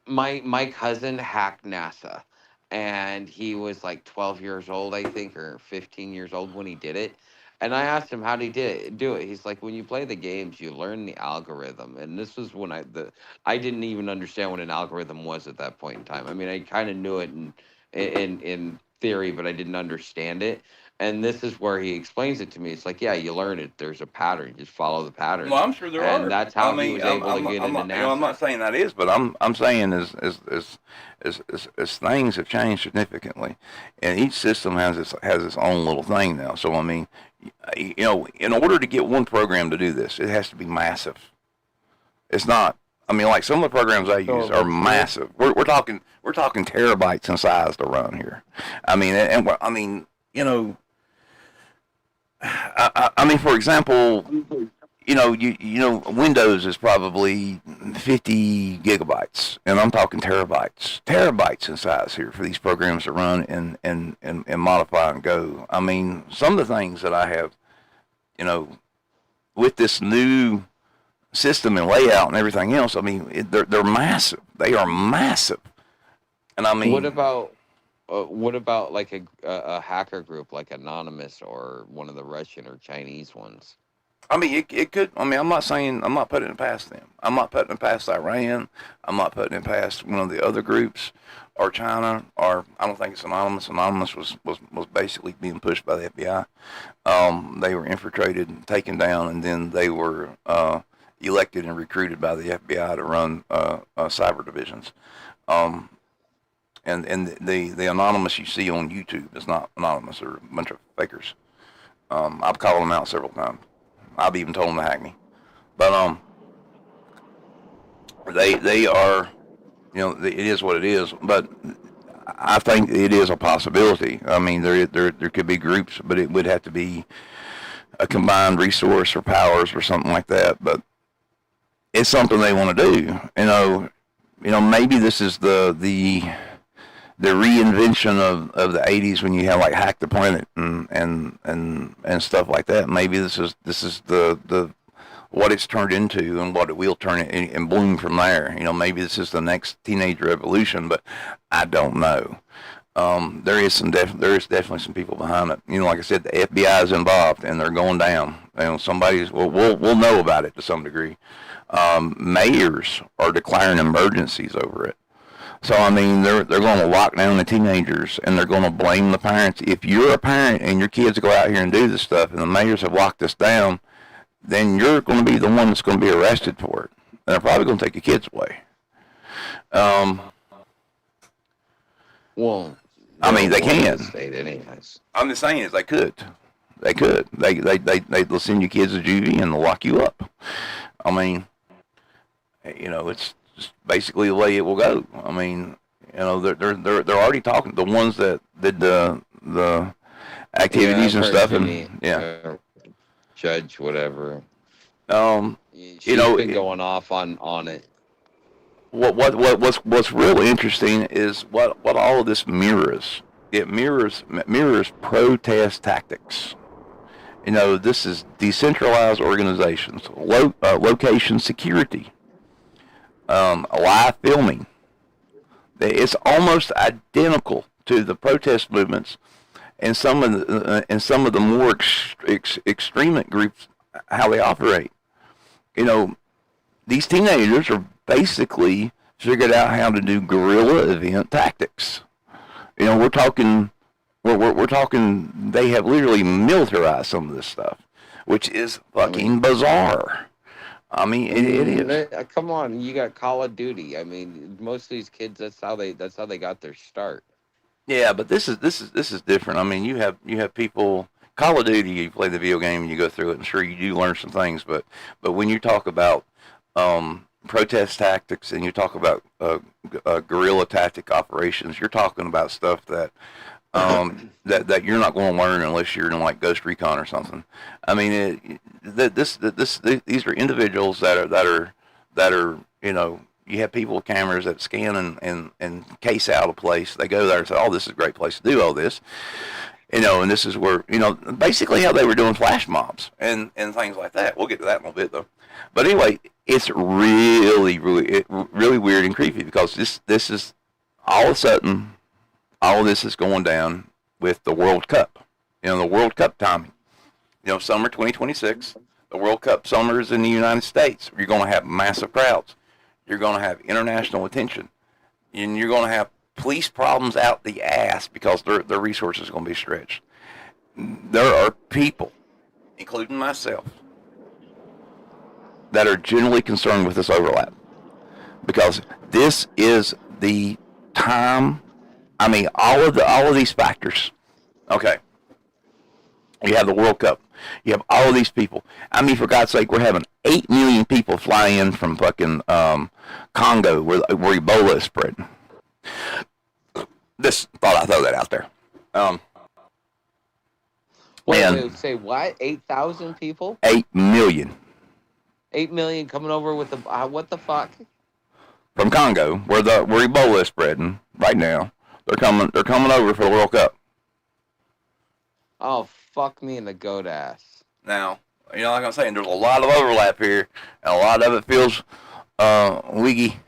my cousin hacked NASA, and he was like 12 years old, I think, or 15 years old when he did it. And I asked him how he do it. He's like, when you play the games, you learn the algorithm. And this was when I didn't even understand what an algorithm was at that point in time. I mean, I kind of knew it in theory, but I didn't understand it. And this is where he explains it to me. It's like, yeah, you learn it. There's a pattern. You just follow the pattern. Well, I'm sure there are. And that's how he was able to get into NASA. I'm not saying that is, but I'm saying as things have changed significantly, and each system has its own little thing now. So I mean, in order to get one program to do this, it has to be massive. It's not. I mean, like some of the programs I use are massive. We're talking terabytes in size to run here. I mean, I mean, for example, Windows is probably 50 gigabytes, and I'm talking terabytes in size here for these programs to run and modify and go. I mean, some of the things that I have, with this new system and layout and everything else, I mean, they're massive. They are massive. And I mean, what about like a hacker group like Anonymous or one of the Russian or Chinese ones? I mean, it could. I mean, I'm not putting it past them. I'm not putting it past Iran. I'm not putting it past one of the other groups, or China, or I don't think it's Anonymous. Anonymous was basically being pushed by the FBI. They were infiltrated, taken down, and then they were elected and recruited by the FBI to run cyber divisions. And the Anonymous you see on YouTube is not Anonymous. They're a bunch of fakers. I've called them out several times. I've even told them to hack me. But they are, it is what it is. But I think it is a possibility. I mean, there could be groups, but it would have to be a combined resource or powers or something like that. But it's something they want to do. Maybe this is the reinvention of the 80s when you have like Hack the Planet and stuff like that. Maybe this is the what it's turned into and what it will turn it and bloom from there. Maybe this is the next teenage revolution, but I don't know. There is definitely some people behind it. Like I said, the FBI is involved and they're going down. We'll know about it to some degree. Mayors are declaring emergencies over it. So, I mean, they're going to lock down the teenagers, and they're going to blame the parents. If you're a parent and your kids go out here and do this stuff, and the mayors have locked us down, then you're going to be the one that's going to be arrested for it. And they're probably going to take your kids away. Well, I mean, they can. Anyways. I'm just saying is they could. They'll send your kids to juvie, and they'll lock you up. I mean, it's just basically the way it will go. I mean, they're already talking. The ones that did the activities and stuff, and judge whatever. She's been going off on it. What's really interesting is what all of this mirrors. It mirrors protest tactics. This is decentralized organizations, location security. Live filming. It's almost identical to the protest movements and some of the more extreme groups, how they operate. You know, these teenagers are basically figured out how to do guerrilla event tactics. You know, we're talking. They have literally militarized some of this stuff, which is I mean, fucking bizarre. I mean, it is. come on, you got Call of Duty. I mean, most of these kids, that's how they got their start. Yeah, but this is different. I mean, you have people. Call of Duty, you play the video game and you go through it, and sure you do learn some things, but when you talk about protest tactics and you talk about guerrilla tactic operations, you're talking about stuff that that you're not going to learn unless you're in like Ghost Recon or something. I mean, these are individuals that are you know, you have people with cameras that scan and case out a place. They go there and say, oh, this is a great place to do all this. You know, and this is where, you know, basically how they were doing flash mobs and things like that. We'll get to that in a little bit, though. But anyway, it's really weird and creepy because this is all of a sudden, all of this is going down with the World Cup. You know, the World Cup timing. You know, summer 2026, the World Cup summer is in the United States. You're going to have massive crowds. You're going to have international attention. And you're going to have police problems out the ass because their resources are going to be stretched. There are people, including myself, that are generally concerned with this overlap because this is the time. I mean, all of these factors. Okay, you have the World Cup. You have all of these people. I mean, for God's sake, we're having 8 million people fly in from fucking Congo where Ebola is spreading. This thought I'd throw that out there. Wait, say what? 8,000 people? 8 million. 8 million coming over with the what the fuck? From Congo, where Ebola is spreading right now. They're coming over for the World Cup. Oh, fuck me in the goat ass. Now, you know, like I'm saying, there's a lot of overlap here, and a lot of it feels wiggy.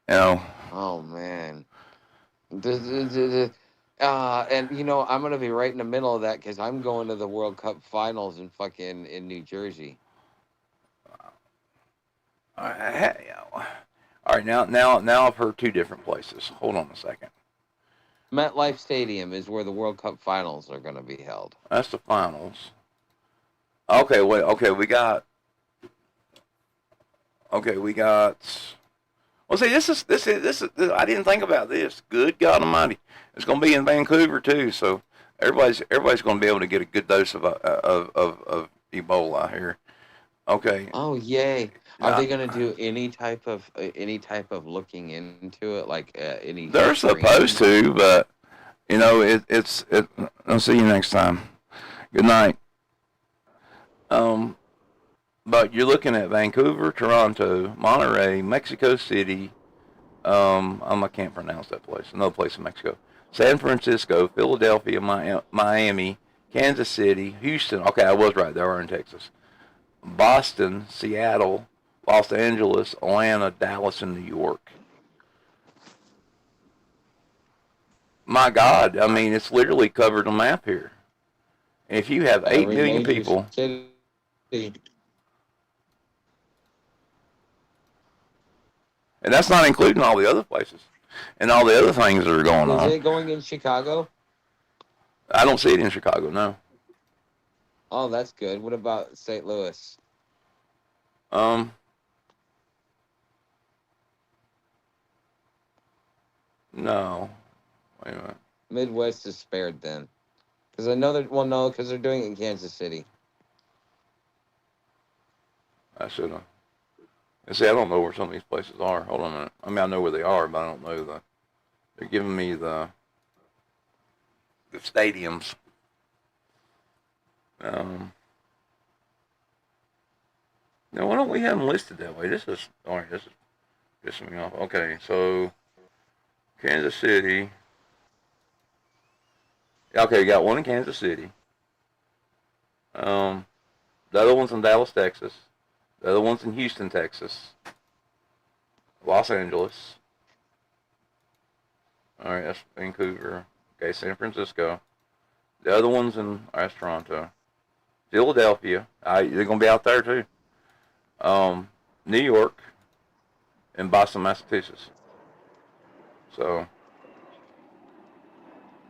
You know. Oh man. And you know, I'm gonna be right in the middle of that because I'm going to the World Cup finals in New Jersey. All right, now I've heard two different places. Hold on a second. MetLife Stadium is where the World Cup finals are gonna be held. That's the finals. Okay, wait. Okay, we got. Well, see, this is. I didn't think about this. Good God Almighty, it's going to be in Vancouver too. So everybody's going to be able to get a good dose of Ebola here. Okay. Oh yay! Are they going to do any type of looking into it, like any? They're supposed to, but you know, it's. I'll see you next time. Good night. But you're looking at Vancouver, Toronto, Monterey, Mexico City. I can't pronounce that place. Another place in Mexico. San Francisco, Philadelphia, Miami, Kansas City, Houston. Okay, I was right. They are in Texas. Boston, Seattle, Los Angeles, Atlanta, Dallas, and New York. My God, I mean, it's literally covered a map here. And if you have 8 million people. And that's not including all the other places and all the other things that are going on. Is it going in Chicago? I don't see it in Chicago, no. Oh, that's good. What about St. Louis? No. Wait a minute. Midwest is spared then. Because I know that, well, no, because they're doing it in Kansas City. I should have. See, I don't know where some of these places are. Hold on a minute. I mean, I know where they are, but I don't know they're giving me the stadiums. No, why don't we have them listed that way? This is pissing me off. Okay, so Kansas City. Okay, we got one in Kansas City. The other one's in Dallas, Texas. The other one's in Houston, Texas. Los Angeles. All right, that's Vancouver. Okay, San Francisco. The other one's in Toronto. Philadelphia. They're going to be out there too. New York and Boston, Massachusetts. So,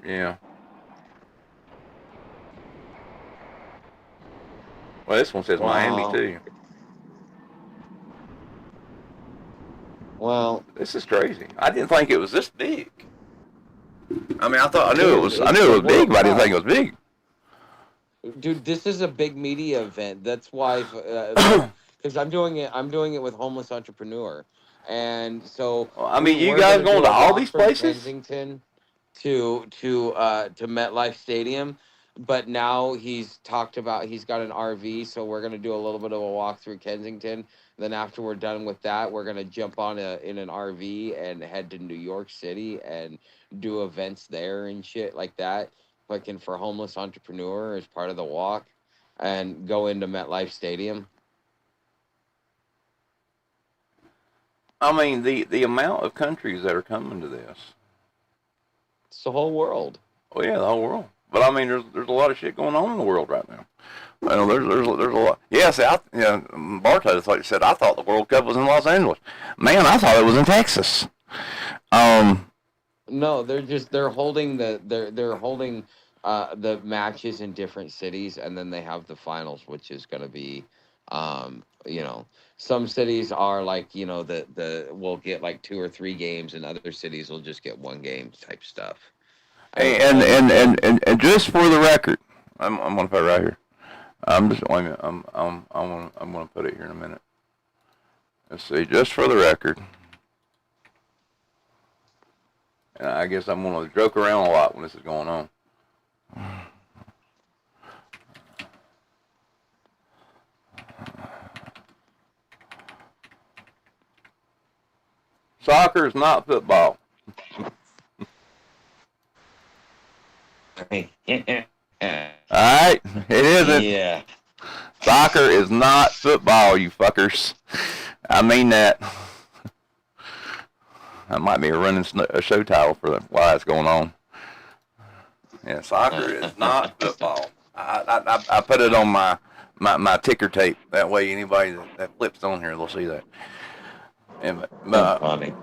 yeah. Well, this one says Miami Wow. too. Well, This is crazy. I didn't think it was this big. I mean, I dude, knew it was it's the big, World but I didn't think Cup. it was big. Dude, this is a big media event. That's why, like, because I'm doing it with homeless entrepreneur, and so Well, I we mean, you were guys gonna going do to a all walk these from places? Kensington to MetLife Stadium, but now he's talked about he's got an RV, so we're gonna do a little bit of a walk through Kensington. Then after we're done with that, we're gonna jump on in an RV and head to New York City and do events there and shit like that, fucking for homeless entrepreneur as part of the walk, and go into MetLife Stadium. I mean, the amount of countries that are coming to this. It's the whole world. Oh yeah, the whole world. But I mean, there's a lot of shit going on in the world right now. You know, there's a lot. Yes, Bartow said I thought the World Cup was in Los Angeles. Man, I thought it was in Texas. Um, No, they're holding they're holding the matches in different cities, and then they have the finals, which is going to be, you know, some cities are like, you know, the will get like 2 or 3 games, and other cities will just get 1 game type stuff. and just for the record, I'm gonna put it right here. I'm just wait a minute. I'm gonna put it here in a minute. Let's see, just for the record. And I guess I'm gonna joke around a lot when this is going on. Soccer is not football. Alright? It isn't. Yeah. Soccer is not football, you fuckers. I mean that. That might be a show title for why it's going on. Yeah, soccer is not football. I put it on my ticker tape. That way anybody that flips on here, they'll see that. And, That's funny.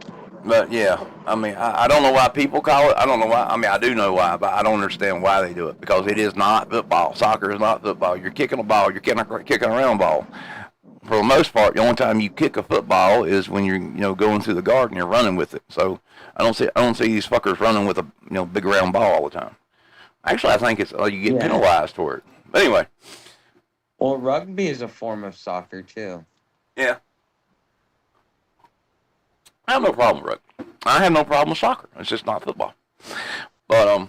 But yeah, I mean, I don't know why people call it. I don't know why. I mean, I do know why, but I don't understand why they do it because it is not football. Soccer is not football. You're kicking a ball. You're kicking around a ball. For the most part, the only time you kick a football is when you're going through the garden. You're running with it. So I don't see these fuckers running with a big round ball all the time. Actually, I think it's you get penalized for it. But anyway. Well, rugby is a form of soccer too. Yeah. I have no problem with rugby. I have no problem with soccer. It's just not football. But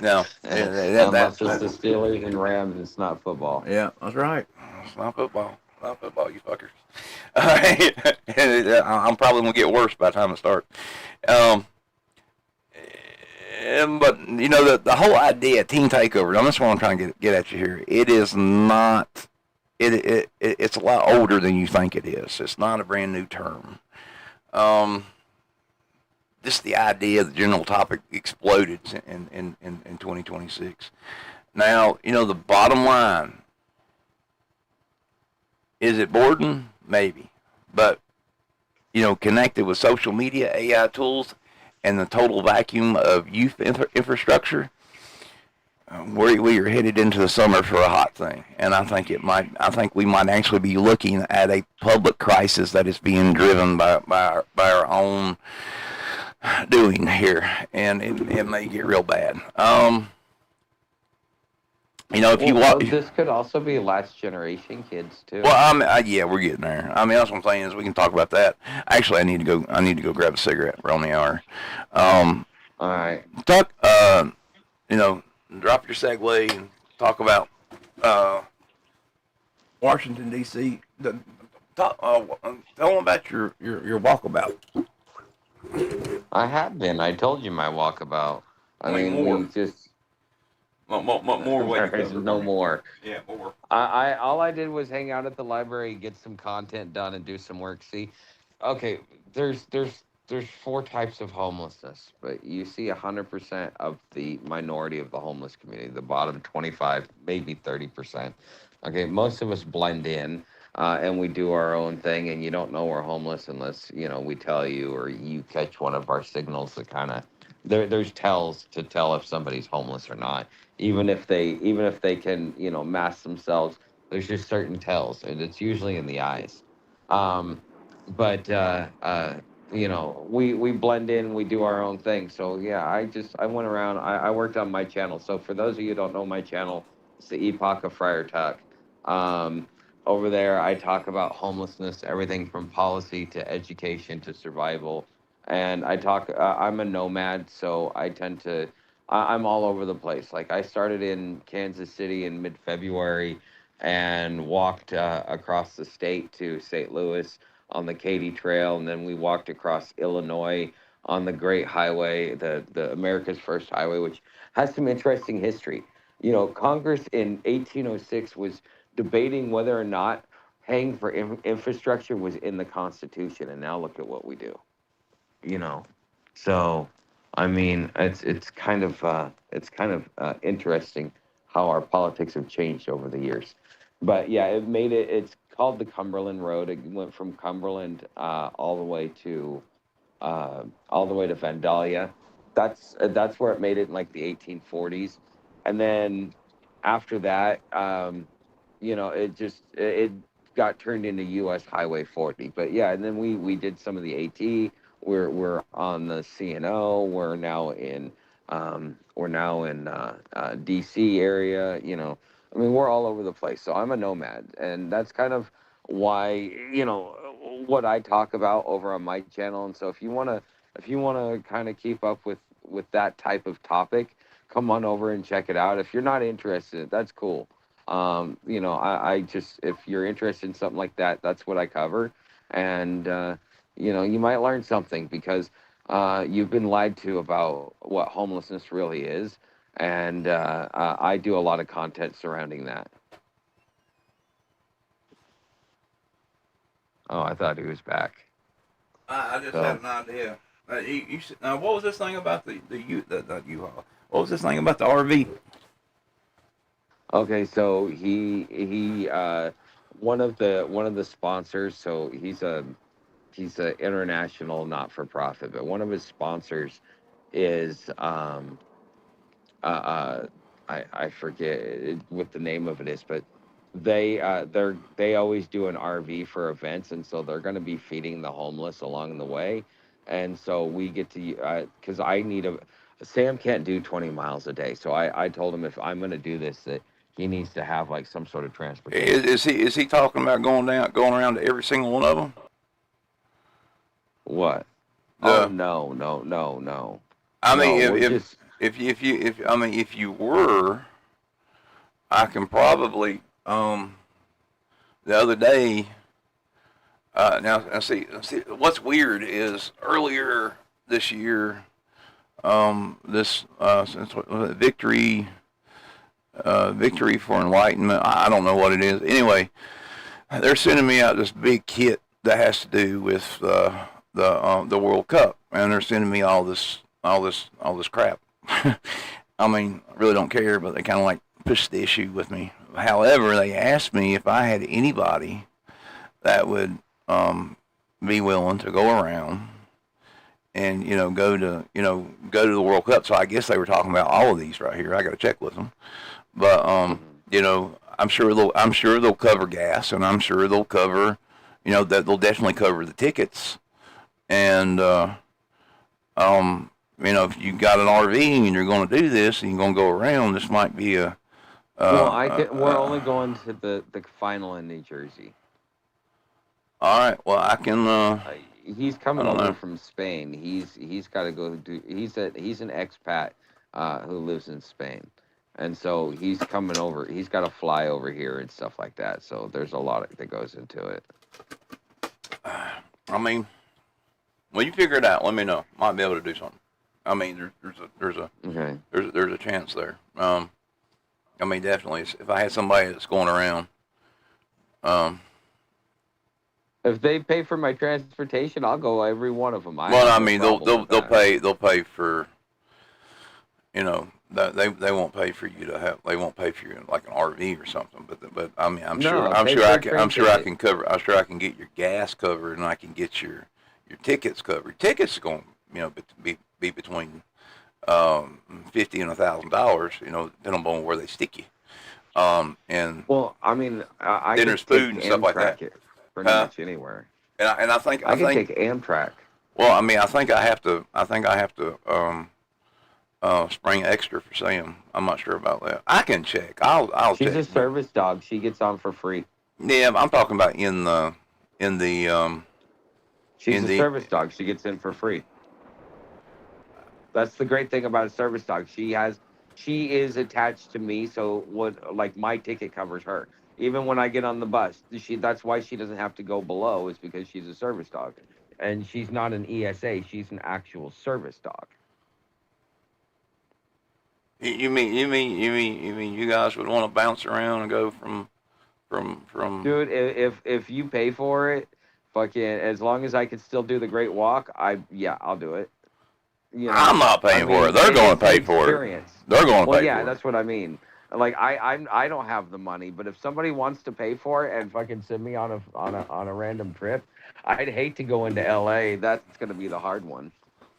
no. Unless it's the Steelers and Rams, it's not football. Yeah, that's right. It's not football. It's not football, you fuckers. All right. I'm probably gonna get worse by the time it starts. But the whole idea, team takeover. That's what I'm trying to get at you here. It is not. It's a lot older than you think it is. It's not a brand new term. Just the idea, the general topic exploded in 2026. Now, the bottom line, is it boredom? Maybe. But, connected with social media, AI tools, and the total vacuum of youth infrastructure, we are headed into the summer for a hot thing, and I think we might actually be looking at a public crisis that is being driven by our own doing here, and it may get real bad. This could also be last generation kids too. Well, yeah, we're getting there. I mean, that's what I'm saying is we can talk about that. Actually, I need to go grab a cigarette. We're on the hour. All right. Talk. Drop your segue and talk about Washington D.C. Tell them about your walkabout. I have been. I told you my walkabout. More. We just More way. There's no more. Yeah, more. I all I did was hang out at the library, get some content done, and do some work. See, okay, there's there's four types of homelessness, but you see 100% of the minority of the homeless community, the bottom 25, maybe 30%. Okay, most of us blend in, and we do our own thing, and you don't know we're homeless unless, we tell you, or you catch one of our signals that kind of, there's tells to tell if somebody's homeless or not. Even if they can, mask themselves, there's just certain tells, and it's usually in the eyes. But we blend in, we do our own thing. So yeah, I went around, I worked on my channel. So for those of you who don't know my channel, it's the Epoch of Friar Tuck. um Over there I talk about homelessness, everything from policy to education to survival. And I'm a nomad, so I'm all over the place. Like, I started in Kansas City in mid-February and walked across the state to St. Louis on the Katy Trail, and then we walked across Illinois on the Great Highway, the America's First Highway, which has some interesting history. Congress in 1806 was debating whether or not paying for infrastructure was in the Constitution, and now look at what we do. You know, so I mean, it's kind of interesting how our politics have changed over the years. But yeah, it's called the Cumberland Road. It went from Cumberland all the way to Vandalia. That's where it made it in like the 1840s. And then after that, it got turned into US Highway 40. But yeah, and then we did some of the AT. We're on the CNO. We're now in DC area. I mean, we're all over the place. So I'm a nomad, and that's kind of why, what I talk about over on my channel. And so if you wanna kind of keep up with that type of topic, come on over and check it out. If you're not interested, that's cool. I just, if you're interested in something like that, that's what I cover. And you might learn something, because you've been lied to about what homelessness really is. And I do a lot of content surrounding that. Oh, I thought he was back. I just So had an idea. What was this thing about the U-Haul? What was this thing about the RV? okay, so he one of the sponsors. So he's a international not for profit, but one of his sponsors is I forget what the name of it is, but they always do an RV for events, and so they're going to be feeding the homeless along the way. And so we get to, because I need Sam can't do 20 miles a day, so I told him, if I'm going to do this, that he needs to have like some sort of Is, transportation. is he is he talking about going around to every single one of them? What? Oh, The no, no, no, no, I mean, no. We're just if you were, I can probably the other day. Now see what's weird is earlier this year, this since what was it, Victory for Enlightenment. I don't know what it is. Anyway, they're sending me out this big kit that has to do with the World Cup, and they're sending me all this crap. I mean, I really don't care, but they kind of like push the issue with me. However, they asked me if I had anybody that would be willing to go around and go to the World Cup. So I guess they were talking about all of these right here. I got to check with them, but mhm. I'm sure they'll cover gas, and I'm sure they'll cover, that they'll definitely cover the tickets. And if you got an RV and you're going to do this and you're going to go around, this might be Well, uh, we're only going to the final in New Jersey. all right. Well, I can. He's I coming don't over know. from Spain. He's got to go do. He's an expat who lives in Spain, and so he's coming over. He's got to fly over here and stuff like that. So there's a lot that goes into it. I mean, well, you figure it out. Let me know. Might be able to do something. I mean, Okay. there's a chance there. I mean, definitely. If I had somebody that's going around, um, If they pay for my transportation, I'll go every one of them. I Well, have I no mean, problem with that. they'll pay for, you know, they won't pay for you to have, they won't pay for you like an RV or something. But I mean, No, pay for a train I'm sure I ticket. can cover, I'm sure I can get your gas covered, and I can get your tickets covered. Tickets are going, you know, be between $50 and $1,000, you know, depending on where they stick you. And Well, I mean, I then could there's food take and stuff like that. Amtrak it pretty Huh? much anywhere. And I I could think, take Amtrak. well, I mean, I think I have to, spring extra for Sam. I'm not sure about that. I can check. I'll She's check. a But service dog. She gets on for free. yeah, I'm talking about in the, She's in a the, service dog. She gets in for free. That's the great thing about a service dog. She is attached to me, so what like my ticket covers her. Even when I get on the bus, that's why she doesn't have to go below is because she's a service dog. And she's not an ESA, she's an actual service dog. you mean you guys would want to bounce around and go from. Dude, if you pay for it, fucking as long as I can still do the Great Walk, I'll do it. You I'm know, not I paying for mean, it. They're going it's to an pay for it. experience. They're going to Well, pay yeah, for it. that's what I mean. Like I don't have the money, but if somebody wants to pay for it and fucking send me on a random trip, I'd hate to go into LA. That's gonna be the hard one.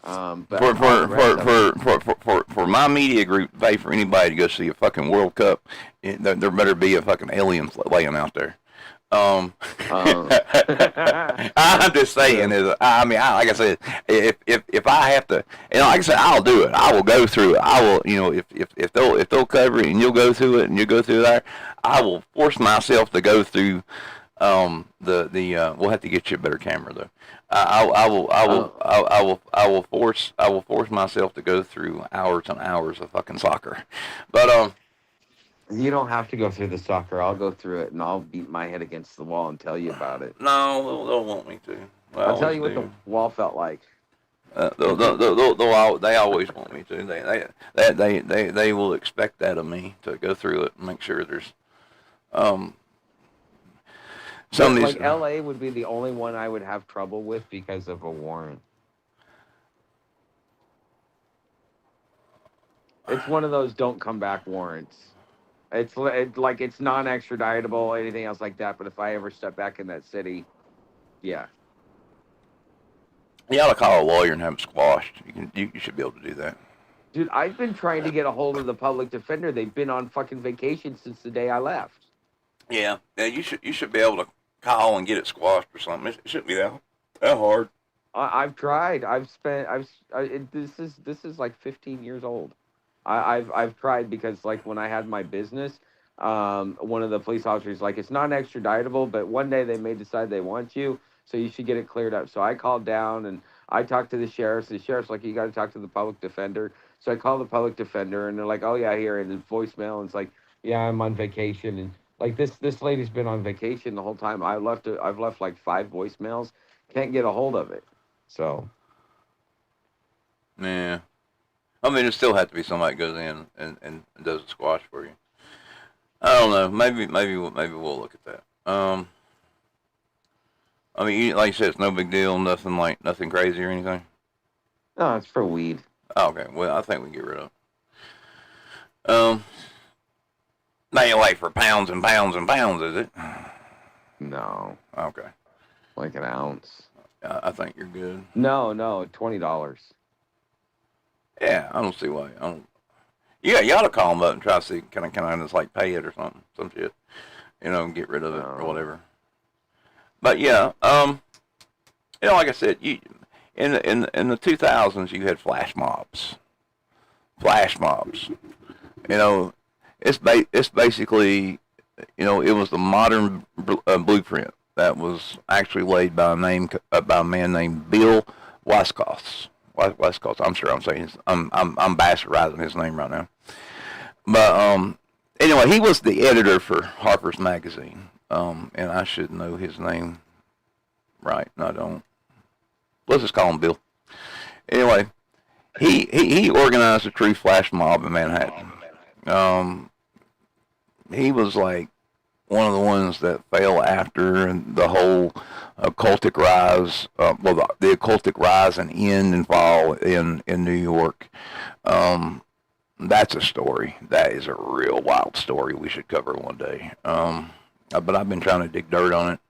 But all the rest of it, For my media group to pay for anybody to go see a fucking World Cup, there better be a fucking alien laying out there. Um, um, I'm just saying. I mean, like I said, if I have to, you know, like I said, I'll do it. I will go through it. I will, you know, if they'll cover it and you'll go through it and you go through there, I will force myself to go through. We'll have to get you a better camera though. I will force myself to go through hours and hours of fucking soccer, but you don't have to go through the soccer. I'll go through it and I'll beat my head against the wall and tell you about it. no, they'll want me to. They I'll tell always you what the do. wall felt like. They always want me to. They will expect that of me to go through it and make sure there's um some But of these. like LA would be the only one I would have trouble with because of a warrant. It's one of those don't come back warrants. Like it's non-extraditable, anything else like that. But if I ever step back in that city, yeah. You ought to call a lawyer and have them squashed. You should be able to do that. Dude, I've been trying to get a hold of the public defender. They've been on fucking vacation since the day I left. Yeah, you should be able to call and get it squashed or something. It shouldn't be that hard. I've tried. This is like 15 years old. I've tried because like when I had my business, one of the police officers like it's not extraditable, but one day they may decide they want you, so you should get it cleared up. So I called down and I talked to the sheriff. The sheriff's like, you got to talk to the public defender. So I called the public defender and they're like, oh yeah, here, and his voicemail, and it's like, yeah, I'm on vacation, and like this lady's been on vacation the whole time. I've left like 5 voicemails, can't get a hold of it. So Yeah. I mean, it still has to be somebody that goes in and does a squash for you. I don't know. Maybe we'll look at that. I mean, like you said, it's no big deal. Nothing crazy or anything. no, it's for weed. Oh, okay. Well, I think we can get rid of it. Now you like for pounds and pounds and pounds, is it? No, Okay. like an ounce. I think you're good. No, $20. Yeah, I don't see why. I don't. Yeah, you ought to call them up and try to see can I just like pay it or something, some shit, you know, and get rid of it or No. whatever. But yeah, you know, like I said, you in the 2000s you had flash mobs. Flash mobs. You know, it's basically, you know, it was the modern blueprint that was actually laid by a man named Bill Waskoff. Waskoff. I'm sure I'm saying I'm bastardizing his name right now. But anyway, he was the editor for Harper's Magazine. And I should know his name right, and I don't. Let's just call him Bill. Anyway, he organized a true flash mob in Manhattan. He was like one of the ones that fell after the whole occultic rise, the occultic rise and end and fall in New York. That's a story. That is a real wild story we should cover one day. But I've been trying to dig dirt on it,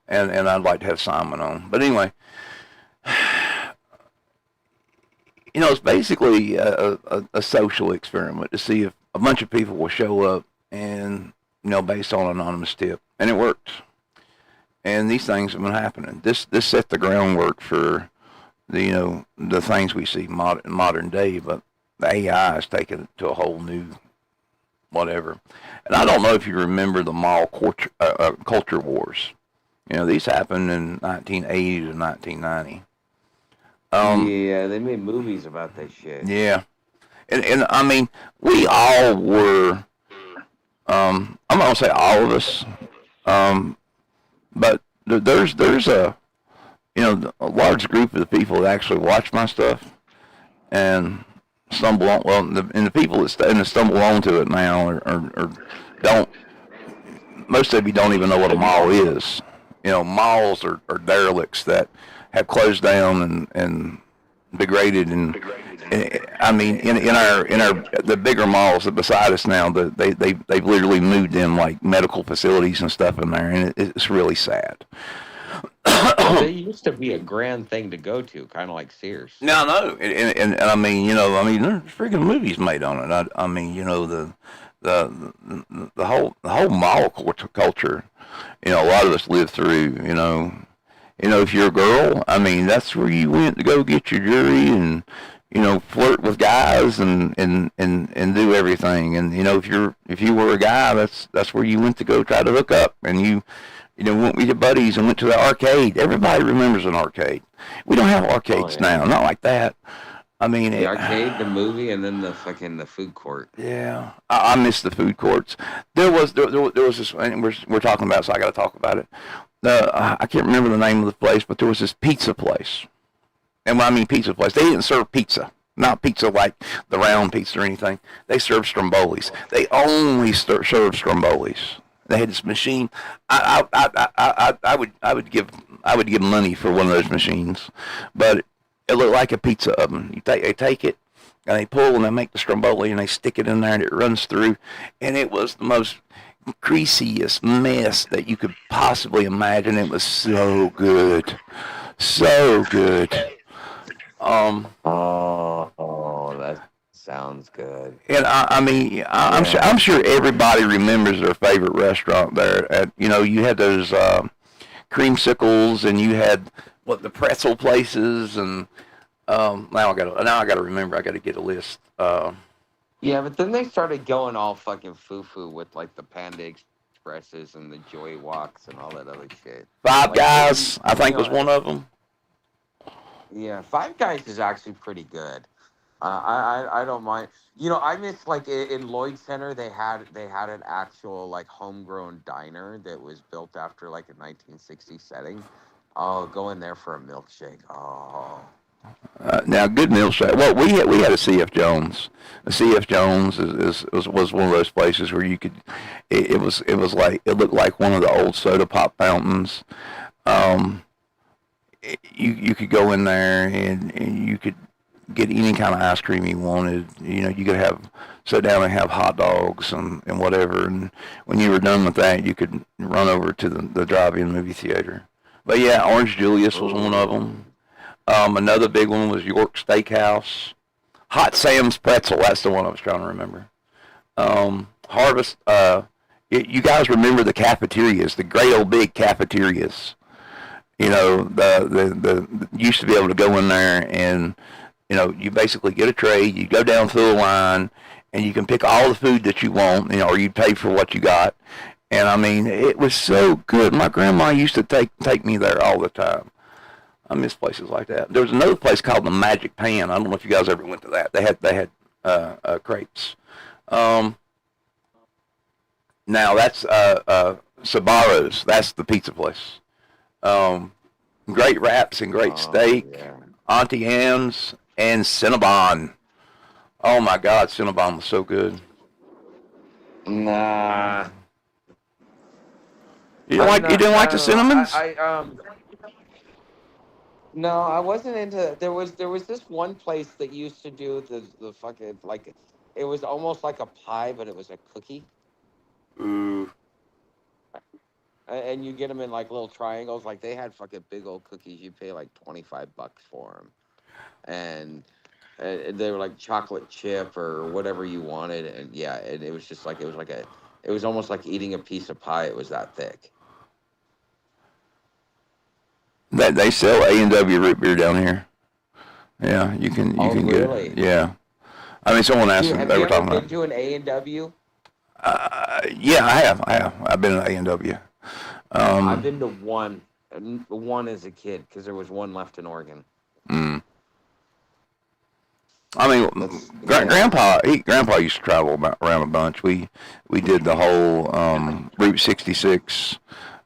and I'd like to have Simon on. But anyway, it's basically a social experiment to see if a bunch of people will show up and, based on an anonymous tip. And it worked. And these things have been happening. This set the groundwork for the things we see modern day, but the AI has taken it to a whole new whatever. And I don't know if you remember the mall culture wars. These happened in 1980 to 1990. Yeah, they made movies about that shit. Yeah. And I mean, we all were, I'm not going to say all of us, but there's a large group of the people that actually watch my stuff and stumble on, and the people that stumble onto it now or don't, most of you don't even know what a mall is. Malls are derelicts that have closed down and degraded, and I mean in our the bigger malls that beside us now, they've literally moved in like medical facilities and stuff in there, and it's really sad. They used to be a grand thing to go to, kind of like Sears. No, and I mean there's freaking movies made on it. I mean the whole mall culture. A lot of us lived through. If you're a girl, I mean, that's where you went to go get your jewelry and, flirt with guys and do everything. And, if you were a guy, that's where you went to go try to hook up. And you went with your buddies and went to the arcade. Everybody remembers an arcade. We don't have arcades now, not like that. I mean, the arcade, the movie, and then the food court. Yeah, I miss the food courts. There was this, and we're talking about it, so I got to talk about it. I can't remember the name of the place, but there was this pizza place. And when I mean pizza place, they didn't serve pizza, not pizza like the round pizza or anything. They served strombolis. They only served strombolis. They had this machine. I would give money for one of those machines, but it looked like a pizza oven. They take it, and they pull, and they make the stromboli, and they stick it in there, and it runs through. And it was the most greasiest mess that you could possibly imagine. It was so good. So good. That sounds good. And I'm sure everybody remembers their favorite restaurant there. You had those creamsicles, and you had the pretzel places, and now I gotta remember. I gotta get a list. Yeah, but then they started going all fucking foo-foo with like the Panda Expresses and the Joy Walks and all that other shit. Five Guys, I think, was one of them. Yeah, Five Guys is actually pretty good. I don't mind. I miss like in Lloyd Center they had an actual like homegrown diner that was built after like a 1960s setting. Oh, go in there for a milkshake. Oh. Now, good milkshake. Well, we had a C.F. Jones. A C.F. Jones was one of those places where you could. It looked like one of the old soda pop fountains. You could go in there and you could get any kind of ice cream you wanted. You could sit down and have hot dogs and whatever. And when you were done with that, you could run over to the drive-in movie theater. But yeah, Orange Julius was one of them. Another big one was York Steakhouse. Hot Sam's Pretzel, that's the one I was trying to remember. Harvest, you guys remember the cafeterias, the great old big cafeterias. The used to be able to go in there and, you basically get a tray, you go down through the line, and you can pick all the food that you want, or you pay for what you got. And I mean, it was so good. My grandma used to take me there all the time. I miss places like that. There was another place called the Magic Pan. I don't know if you guys ever went to that. They had crepes. Now that's Sabaro's. That's the pizza place. Great wraps and great steak. Yeah. Auntie Anne's and Cinnabon. Oh my God, Cinnabon was so good. Nah. You don't I'm like you not. didn't like I the don't know. cinnamons? No, I wasn't into. There was this one place that used to do the fucking like, it was almost like a pie, but it was a cookie, Ooh. and you get them in like little triangles. Like they had fucking big old cookies. You pay like $25 for them, and they were like chocolate chip or whatever you wanted, and yeah, and it was just like it was almost like eating a piece of pie. It was that thick. That they sell A&W root beer down here. Yeah, you Oh, can get it. really? Yeah. I mean, someone asked Dude, me, have they you were ever talking been about. to an A&W? Yeah, I have. I've been at A&W. I've Um, been to one as a kid because there was one left in Oregon. mm. I mean, That's yeah. Grandpa used to travel around a bunch. We did the whole Route 66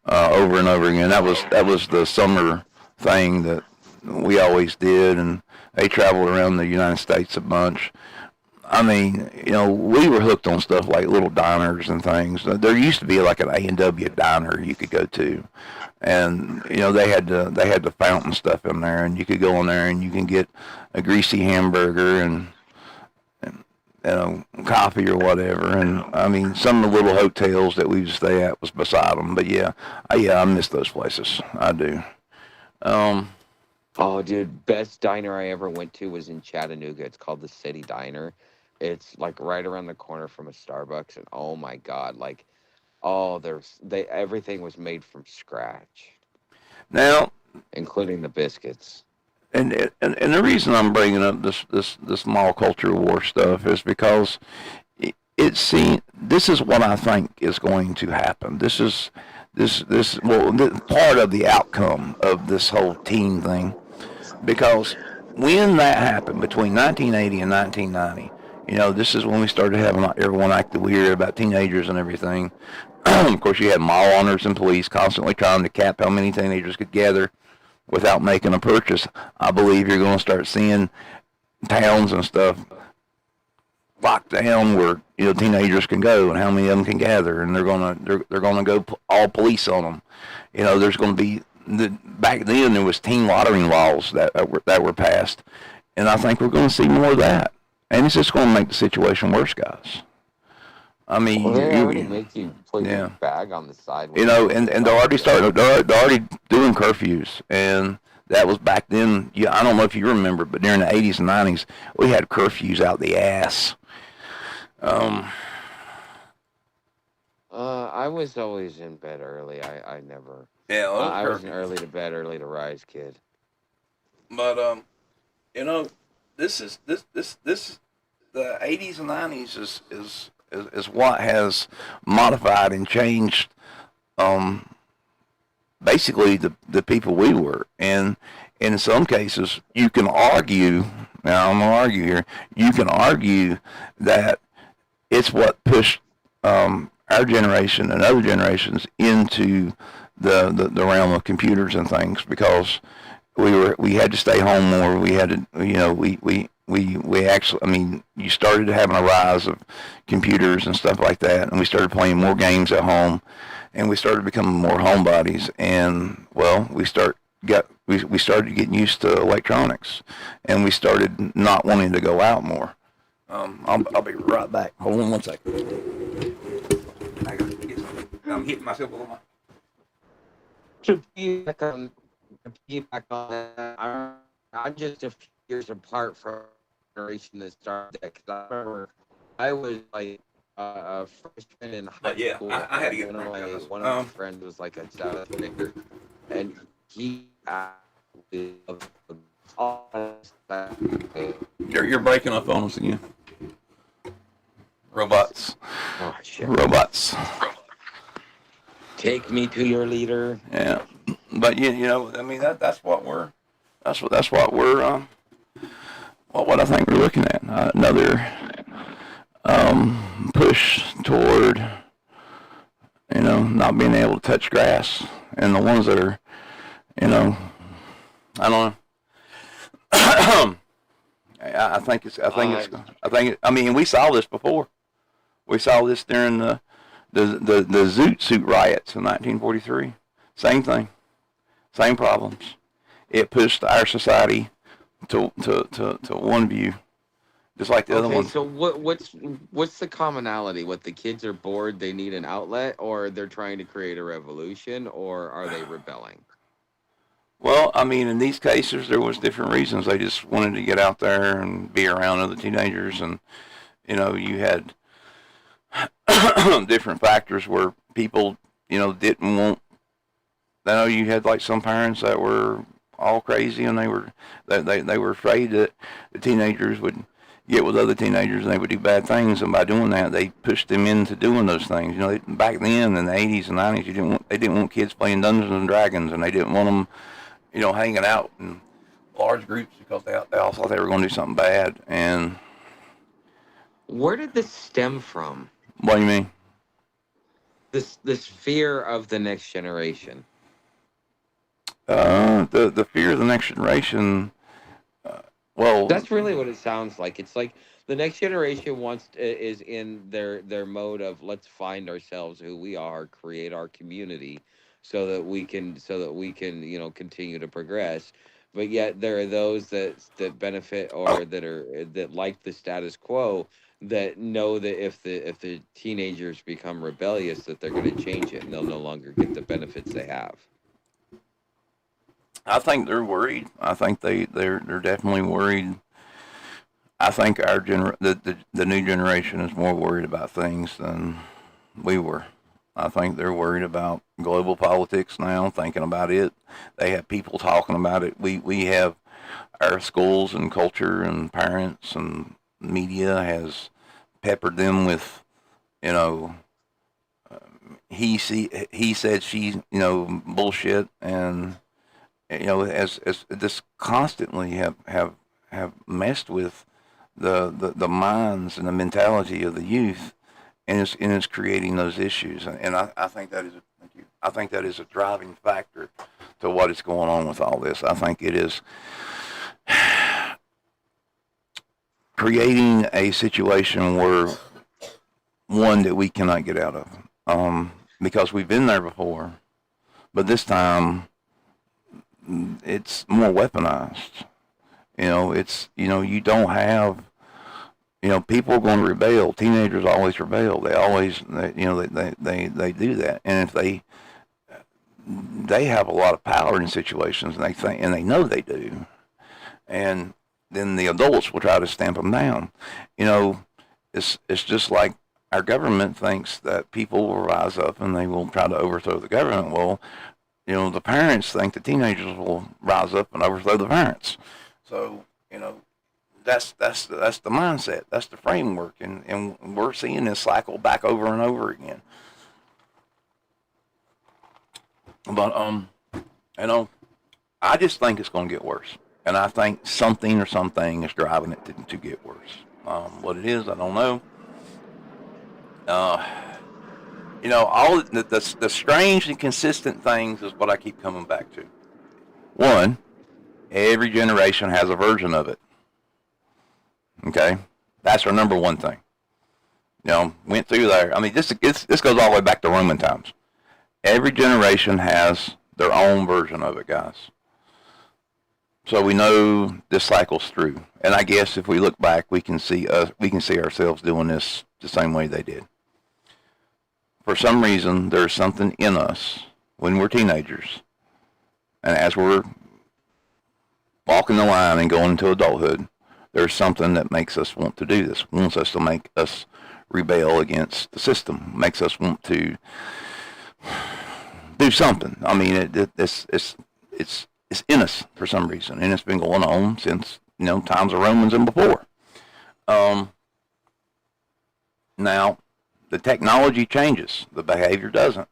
over and over again. That was the summer thing that we always did, and they traveled around the United States a bunch. I mean, we were hooked on stuff like little diners and things. There used to be like an A&W diner you could go to, and they had the fountain stuff in there, and you could go in there and you can get a greasy hamburger and coffee or whatever. And I mean, some of the little hotels that we used to stay at was beside them. But yeah, I miss those places. I do. Um, Oh, dude, best diner I ever went to was in Chattanooga. It's called the City Diner. It's like right around the corner from a Starbucks, and oh my God, like, oh, they everything was made from scratch, Now, including the biscuits. and the reason I'm bringing up this mall culture war stuff is because it seems this is what I think is going to happen. This part of the outcome of this whole teen thing, because when that happened between 1980 and 1990, this is when we started having everyone act weird about teenagers and everything. Of course, you had mall owners and police constantly trying to cap how many teenagers could gather without making a purchase. I believe you're going to start seeing towns and stuff locked down where teenagers can go and how many of them can gather, and they're gonna go all police on them. There's going to be back then there was teen lottery laws that were passed, and I think we're going to see more of that, and it's just going to make the situation worse, guys. I mean, Well, they already make you put your yeah. bag on the side. When you And they're already starting. They're already doing curfews, and that was back then. Yeah, I don't know if you remember, but during the 80s and 90s, we had curfews out the ass. I was always in bed early. I never. Yeah, I was an early to bed, early to rise kid. But this the 80s and 90s is what has modified and changed basically the people we were. And in some cases you can argue, now I'm gonna argue here, you can argue that it's what pushed our generation and other generations into the realm of computers and things, because we had to stay home more. We had to, we actually, I mean, you started having a rise of computers and stuff like that, and we started playing more games at home, and we started becoming more homebodies, and well, we started getting used to electronics, and we started not wanting to go out more. I'll be right back. Hold on one second. I gotta get something. I'm hitting myself with my. To piggyback on that, I'm just a few years apart from the generation that started that. Because I remember I was like a freshman in high school. I had to get one of my friends was like a seventh grader, and he You're breaking up on us again. Robots. Oh shit! Robots. Take me to your leader. Yeah, but I mean that's what we're what I think we're looking at. Another push toward not being able to touch grass, and the ones that are I don't know. I mean, we saw this before. We saw this during the The Zoot Suit riots in 1943, same thing, same problems. It pushed our society to one view, just like the other Okay, ones. so what's the commonality? What, the kids are bored, they need an outlet, or they're trying to create a revolution, or are they rebelling? Well, I mean, in these cases, there was different reasons. They just wanted to get out there and be around other teenagers, and you had different factors where people, didn't want. I know you had like some parents that were all crazy, and they were afraid that the teenagers would get with other teenagers and they would do bad things, and by doing that, they pushed them into doing those things. Back then in the 80s and 90s, they didn't want kids playing Dungeons and Dragons, and they didn't want them, hanging out in large groups because they all thought they were going to do something bad. And Where did this stem from? what do you mean? This fear of the next generation. The fear of the next generation. Well, That's really what it sounds like. It's like the next generation is in their mode of, let's find ourselves, who we are, create our community, so that we can continue to progress. But yet there are those that benefit, or that like the status quo, that know that if the teenagers become rebellious, that they're going to change it and they'll no longer get the benefits they have. I think they're worried. I think they're definitely worried. I think the new generation is more worried about things than we were. I think they're worried about global politics now, thinking about it. They have people talking about it. We have our schools and culture and parents and media has peppered them with, you know, he said she, bullshit, and as this constantly have messed with the minds and the mentality of the youth, and it's creating those issues. And I think that is thank you. I think that is a driving factor to what is going on with all this. I think it is creating a situation where one that we cannot get out of, because we've been there before, but this time it's more weaponized. You don't have, people are going to rebel. Teenagers always rebel. They do that. And if they have a lot of power in situations, and they know they do. And then the adults will try to stamp them down. It's just like our government thinks that people will rise up and they will try to overthrow the government. Well, the parents think the teenagers will rise up and overthrow the parents. So, that's the mindset. That's the framework. And we're seeing this cycle back over and over again. But, I just think it's going to get worse. And I think something or something is driving it to get worse. What it is, I don't know. All the strange and consistent things is what I keep coming back to. One, every generation has a version of it. Okay, that's our number one thing. Went through there. I mean, this goes all the way back to Roman times. Every generation has their own version of it, guys. So we know this cycles through, and I guess if we look back, we can see ourselves doing this the same way they did. For some reason, there's something in us when we're teenagers, and as we're walking the line and going into adulthood, there's something that makes us want to do this, wants us to make us rebel against the system, makes us want to do something. I mean, it's in us for some reason, and it's been going on since times of Romans and before. Now, the technology changes, the behavior doesn't.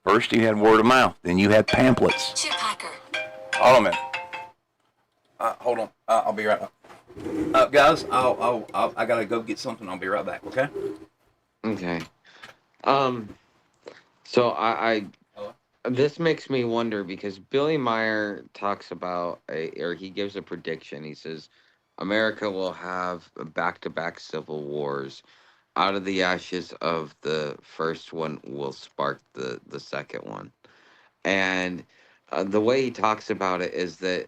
First, you had word of mouth, then you had pamphlets. Chip hacker. Hold on a minute. Hold on. I'll be right back. Guys, I gotta go get something. I'll be right back. Okay. Okay. So I this makes me wonder, because Billy Meyer talks about or he gives a prediction. He says America will have back-to-back civil wars, out of the ashes of the first one will spark the second one. And the way he talks about it is that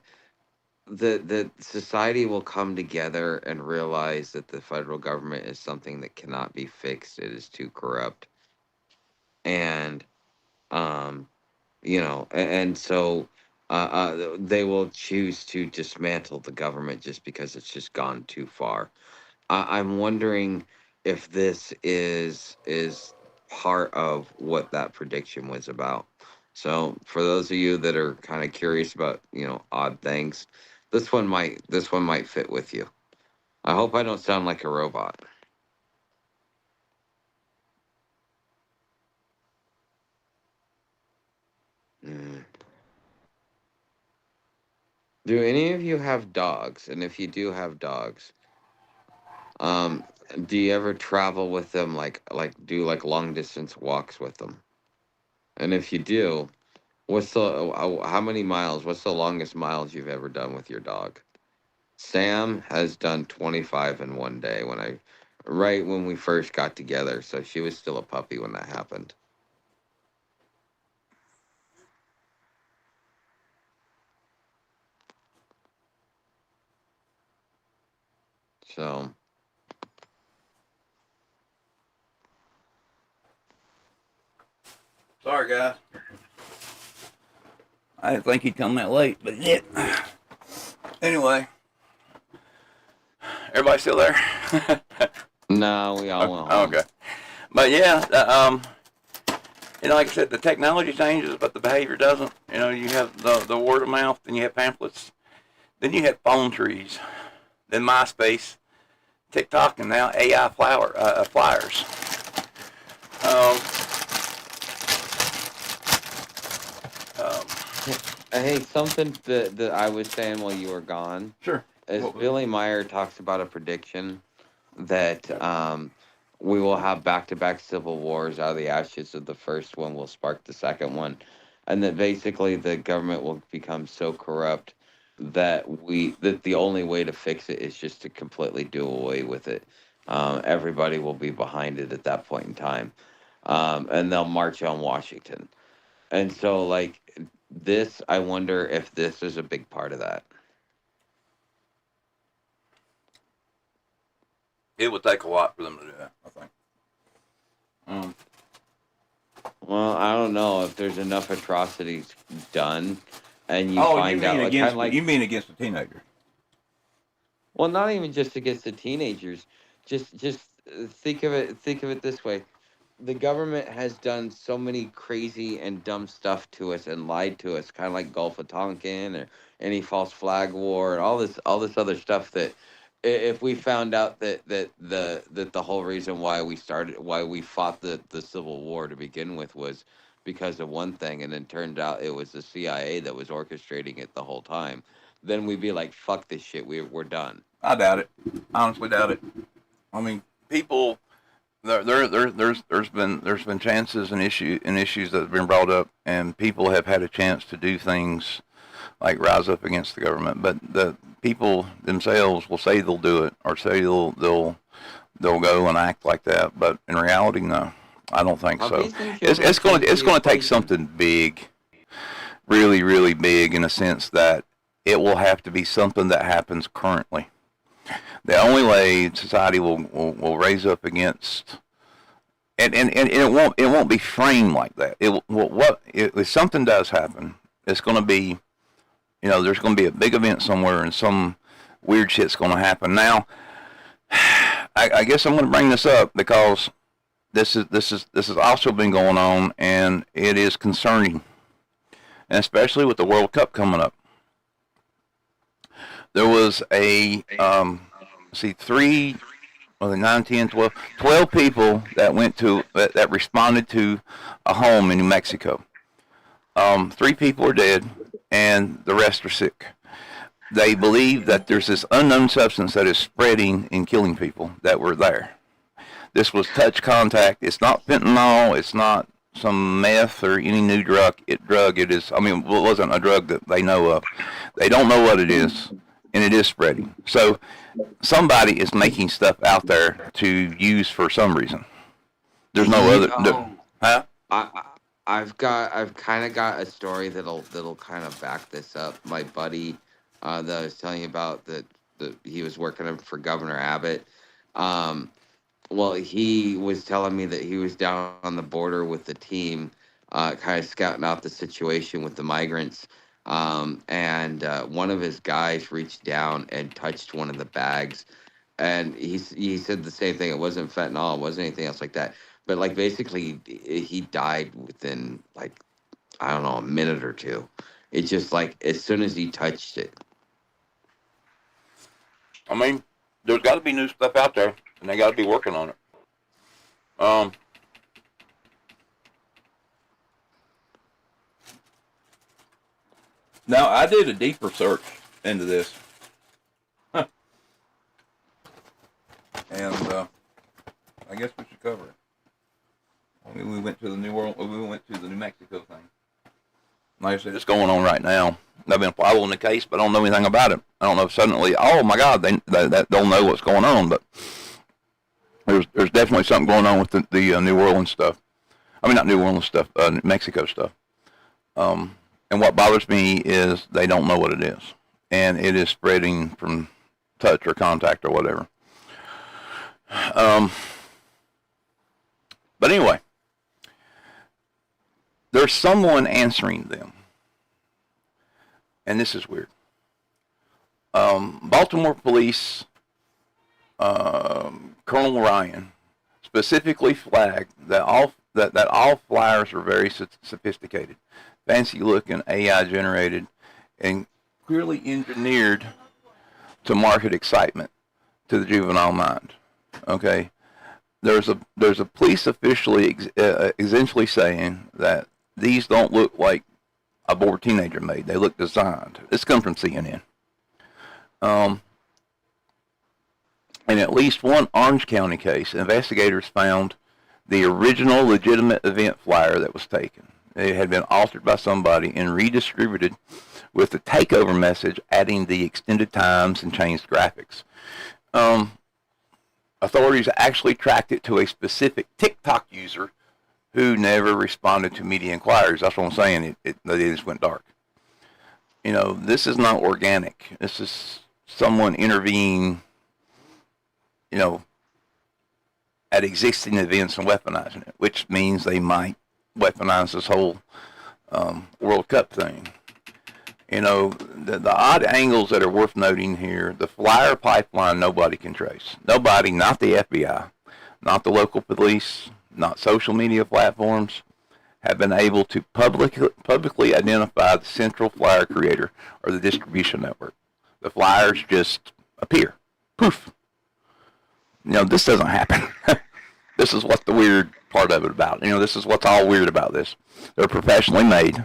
the society will come together and realize that the federal government is something that cannot be fixed. It is too corrupt. And um and so they will choose to dismantle the government just because it's just gone too far. I'm wondering if this is part of what that prediction was about. So for those of you that are kind of curious about odd things, this one might fit with you. I hope I don't sound like a robot. Mm. Do any of you have dogs? And if you do have dogs, um, do you ever travel with them, do like long distance walks with them? And if you do, how many miles? What's the longest miles you've ever done with your dog? Sam has done 25 in one day right when we first got together. So she was still a puppy when that happened. So, Sorry, guys. I didn't think he'd come that late, but he did. Anyway, everybody still there? no, we all went home. Okay. But yeah, like I said, the technology changes, but the behavior doesn't. You have the word of mouth, then you have pamphlets, then you have phone trees, then MySpace, TikTok, and now AI flyers. Hey, something that I was saying while you were gone Sure. is Billy Meyer talks about a prediction that we will have back-to-back civil wars. Out of the ashes of the first one will spark the second one, and that basically the government will become so corrupt that the only way to fix it is just to completely do away with it. Everybody will be behind it at that point in time, and they'll march on Washington. And so, like this, I wonder if this is a big part of that. It would take a lot for them to do that, I think. Well, I don't know if there's enough atrocities done, and you Oh, find out you mean against the teenager? well, not even just against the teenagers. Just think of it this way: the government has done so many crazy and dumb stuff to us and lied to us, kind of like Gulf of Tonkin or any false flag war and all this other stuff that if we found out that the whole reason why we fought the Civil War to begin with was because of one thing, and then turned out it was the CIA that was orchestrating it the whole time, then we'd be like, fuck this shit, we're done. I doubt it. Honestly, doubt it. I mean, people. There's been chances and issues that have been brought up, and people have had a chance to do things like rise up against the government. But the people themselves will say they'll do it, or say they'll go and act like that. But in reality, no, I don't think so. It's going to take something big, really, really big, in a sense that it will have to be something that happens currently. The only way society will raise up against, and it won't be framed like that. If something does happen, it's going to be, there's going to be a big event somewhere, and some weird shit's going to happen. Now, I guess I'm going to bring this up because this has also been going on, and it is concerning, and especially with the World Cup coming up. There was a 12 people that responded to a home in New Mexico. 3 people are dead, and the rest are sick. They believe that there's this unknown substance that is spreading and killing people that were there. This was touch contact. It's not fentanyl. It's not some meth or any new drug. It is. I mean, it wasn't a drug that they know of. They don't know what it is. and it is spreading. So somebody is making stuff out there to use for some reason. There's no You other. know, Huh? I've kind of got a story that'll kind of back this up. My buddy that I was telling you about that he was working for Governor Abbott. Um, well, he was telling me that he was down on the border with the team, kind of scouting out the situation with the migrants. And one of his guys reached down and touched one of the bags, and he said the same thing. It wasn't fentanyl, it wasn't anything else like that. But like basically, he died within like I don't know a minute or two. It's just like as soon as he touched it. I mean, there's got to be new stuff out there, and they got to be working on it. Now, I did a deeper search into this, and I guess we should cover it. I mean, we went to the New Mexico thing. Like I said, it's going on right now. I've been following the case, but I don't know anything about it. I don't know if suddenly, oh my God, they don't know what's going on, but there's definitely something going on with the New Orleans stuff. I mean, not New Orleans stuff, New Mexico stuff. And what bothers me is they don't know what it is, and it is spreading from touch or contact or whatever. But anyway, there's someone answering them, and this is weird. Baltimore police, Colonel Ryan, specifically flagged that all flyers are very sophisticated, fancy-looking, AI-generated, and clearly engineered to market excitement to the juvenile mind. Okay, there's a police officially essentially saying that these don't look like a bored teenager made. They look designed. This comes from CNN. In at least one Orange County case, investigators found the original legitimate event flyer that was taken. It had been altered by somebody and redistributed with the takeover message, adding the extended times and changed graphics. Authorities actually tracked it to a specific TikTok user who never responded to media inquiries. That's what I'm saying. They just went dark. You know, this is not organic. This is someone intervening, you know, at existing events and weaponizing it, which means they might weaponize this whole World Cup thing. You know, the odd angles that are worth noting here, the flyer pipeline nobody can trace. Nobody, not the FBI, not the local police, not social media platforms, have been able to publicly identify the central flyer creator or the distribution network. The flyers just appear. Poof. You know, this doesn't happen. This is what the weird part of it about. You know, this is what's all weird about this. They're professionally made,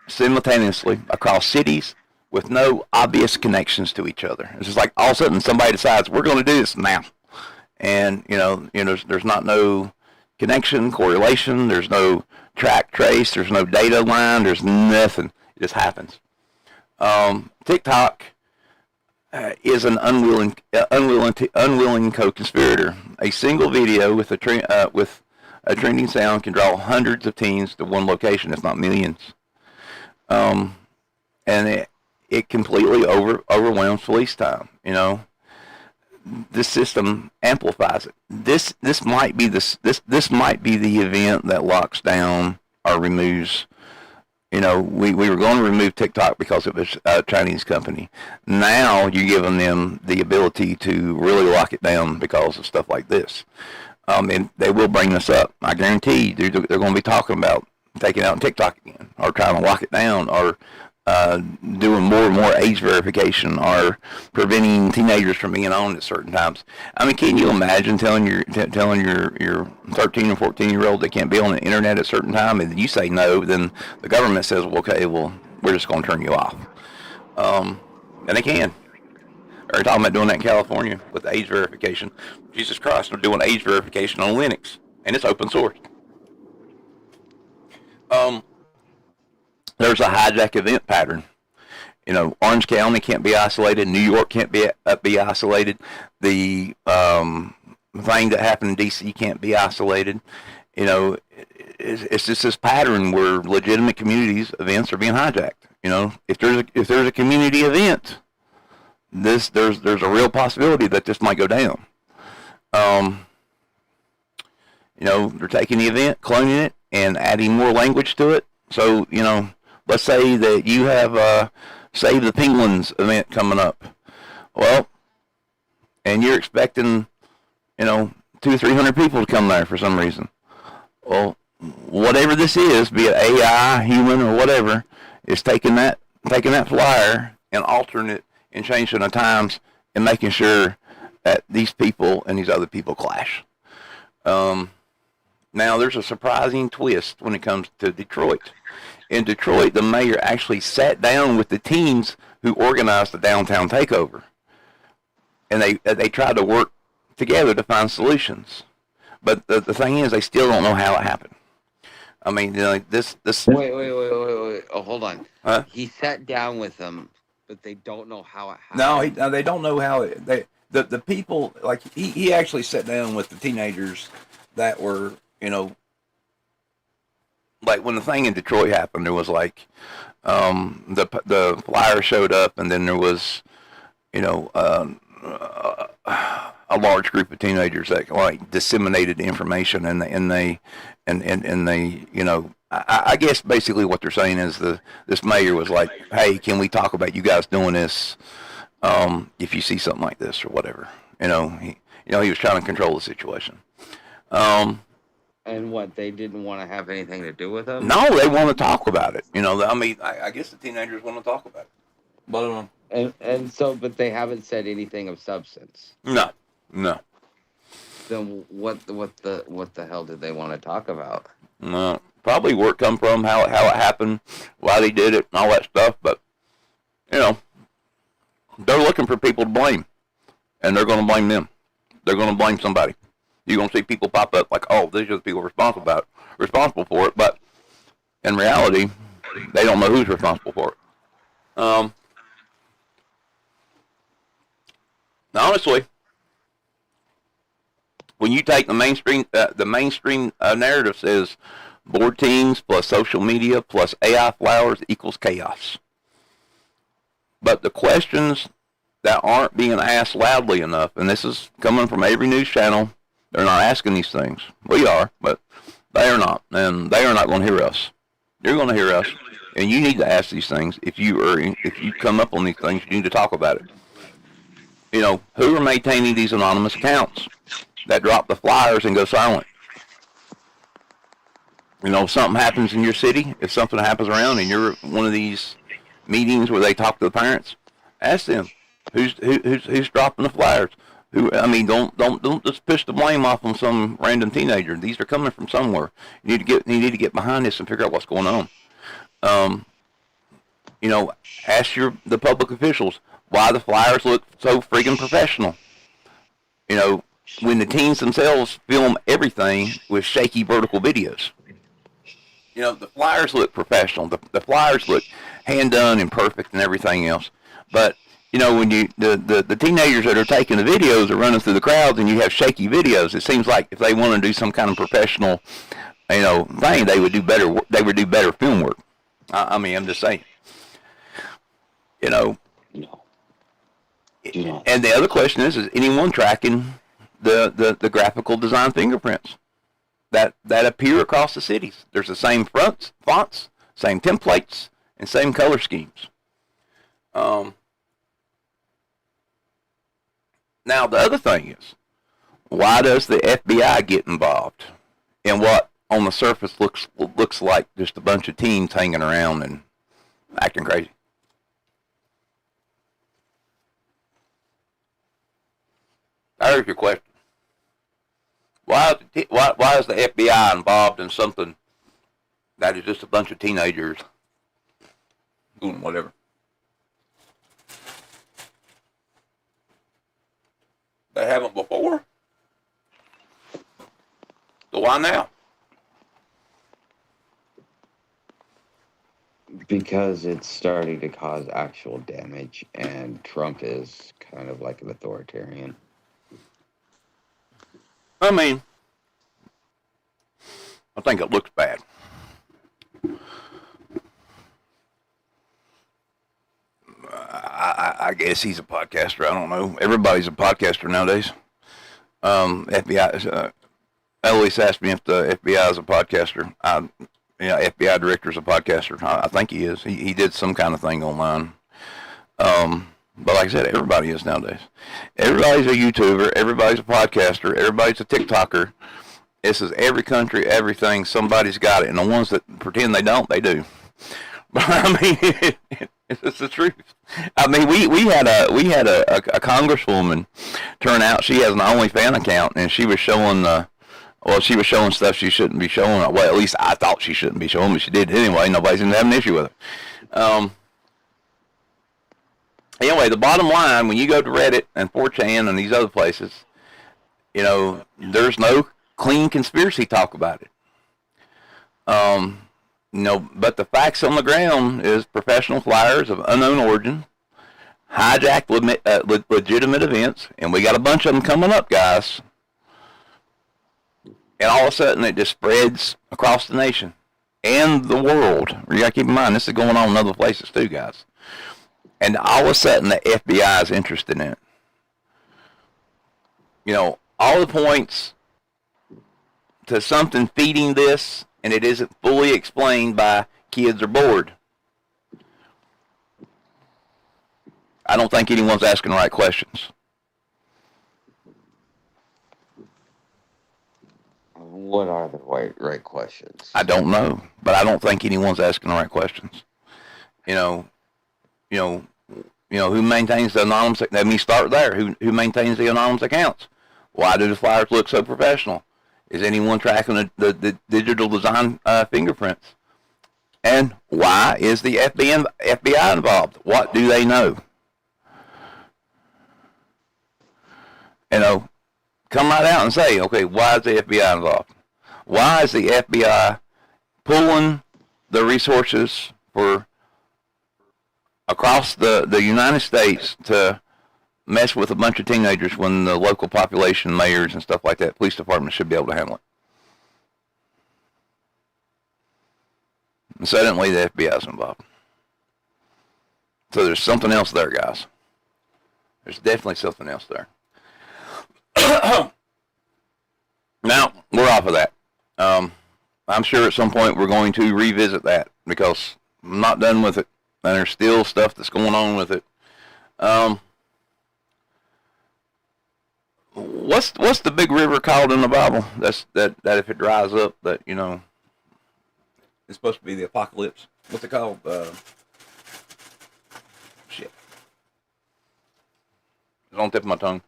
simultaneously across cities with no obvious connections to each other. It's just like all of a sudden somebody decides we're going to do this now, and there's not no connection, correlation. There's no track, trace. There's no data line. There's nothing. It just happens. TikTok is an unwilling co-conspirator. A single video with a trending sound can draw hundreds of teens to one location, if not millions. And it completely overwhelms police time. You know, this system amplifies it. This might be this might be the event that locks down or removes. You know, we were going to remove TikTok because it was a Chinese company. Now you're giving them the ability to really lock it down because of stuff like this. And they will bring this up. I guarantee they're going to be talking about taking out TikTok again, or trying to lock it down, or doing more and more age verification, or preventing teenagers from being on at certain times. I mean, can you imagine telling your 13 or 14-year-old they can't be on the internet at a certain time, and you say no, then the government says, well, okay, well, we're just going to turn you off. And they can. They're talking about doing that in California with age verification. Jesus Christ, they're doing age verification on Linux, and it's open source. There's a hijack event pattern, Orange County can't be isolated. New York can't be isolated. The thing that happened in D.C. can't be isolated. It's just this pattern where legitimate communities events are being hijacked. If there's a community event, there's a real possibility that this might go down. They're taking the event, cloning it, and adding more language to it. So, let's say that you have Save the Penguins event coming up. Well, and you're expecting, 200 or 300 people to come there for some reason. Well, whatever this is, be it AI, human, or whatever, is taking that flyer and altering it and changing the times and making sure that these people and these other people clash. Now, there's a surprising twist when it comes to Detroit. In Detroit, the mayor actually sat down with the teams who organized the downtown takeover, and they tried to work together to find solutions. But the thing is, they still don't know how it happened. I mean, this. Wait. Oh, hold on. Huh? He sat down with them, but they don't know how it happened. No, they don't know how the people, like, he actually sat down with the teenagers that were, like when the thing in Detroit happened, there was like the flyer showed up, and then there was, a large group of teenagers that like disseminated the information, and they I guess basically what they're saying is this mayor was like, hey, can we talk about you guys doing this if you see something like this or whatever. He was trying to control the situation. And what, they didn't want to have anything to do with him? No, they want to talk about it. I guess the teenagers want to talk about it. But but they haven't said anything of substance. No. Then what the hell did they want to talk about? No, probably where it come from, how it happened, why they did it, and all that stuff. But they're looking for people to blame, and they're going to blame them. They're going to blame somebody. You're going to see people pop up like, oh, these are the people responsible for it. But in reality, they don't know who's responsible for it. Honestly, when you take the mainstream narrative says board teams plus social media plus AI flowers equals chaos. But the questions that aren't being asked loudly enough, and this is coming from every news channel, they're not asking these things. We are, but they are not, and they are not going to hear us. You're going to hear us, and you need to ask these things. If you come up on these things, you need to talk about it. Who are maintaining these anonymous accounts that drop the flyers and go silent? If something happens in your city, if something happens around and you're one of these meetings where they talk to the parents, ask them who's dropping the flyers. Don't just push the blame off on some random teenager. These are coming from somewhere. You need to get behind this and figure out what's going on. Ask the public officials why the flyers look so friggin' professional. When the teens themselves film everything with shaky vertical videos. The flyers look professional. The flyers look hand done and perfect and everything else. But when the teenagers that are taking the videos are running through the crowds and you have shaky videos, it seems like if they want to do some kind of professional, thing, they would do better. They would do better film work. I'm just saying. No. And the other question is anyone tracking the graphical design fingerprints that appear across the cities? There's the same fonts, same templates, and same color schemes. Now, the other thing is, why does the FBI get involved in what on the surface looks like just a bunch of teens hanging around and acting crazy? There's your question. Why is the FBI involved in something that is just a bunch of teenagers doing whatever? They haven't before. So why now? Because it's starting to cause actual damage, and Trump is kind of like an authoritarian. I mean, I think it looks bad. I guess he's a podcaster. I don't know. Everybody's a podcaster nowadays. FBI, Eloise asked me if the FBI is a podcaster. FBI director's a podcaster. I think he is. He did some kind of thing online. But like I said, everybody is nowadays. Everybody's a YouTuber. Everybody's a podcaster. Everybody's a TikToker. This is every country, everything. Somebody's got it, and the ones that pretend they don't, they do. But I mean, it's the truth. I mean, we had a congresswoman turn out. She has an OnlyFans account, and she was showing she was showing stuff she shouldn't be showing. Well, at least I thought she shouldn't be showing, but she did anyway. Nobody seemed to have an issue with it. Anyway, the bottom line, when you go to Reddit and 4chan and these other places, there's no clean conspiracy talk about it. But the facts on the ground is professional flyers of unknown origin, hijacked legitimate events, and we got a bunch of them coming up, guys. And all of a sudden, it just spreads across the nation and the world. You got to keep in mind, this is going on in other places too, guys. And all of a sudden, the FBI is interested in it. All the points to something feeding this, and it isn't fully explained by kids are bored. I don't think anyone's asking the right questions. What are the right questions? I don't know, but I don't think anyone's asking the right questions. Who maintains the anonymous? Let me start there. Who maintains the anonymous accounts? Why do the flyers look so professional? Is anyone tracking the digital design fingerprints? And why is the FBI involved? What do they know? Come right out and say, okay, why is the FBI involved? Why is the FBI pulling the resources for across the United States to mess with a bunch of teenagers when the local population, mayors and stuff like that, police departments should be able to handle it? And suddenly the FBI is involved. So there's something else there, guys. There's definitely something else there. Now, we're off of that. I'm sure at some point we're going to revisit that because I'm not done with it. And there's still stuff that's going on with it. What's the big river called in the Bible? That if it dries up, that it's supposed to be the apocalypse. What's it called? Shit. It's on the tip of my tongue.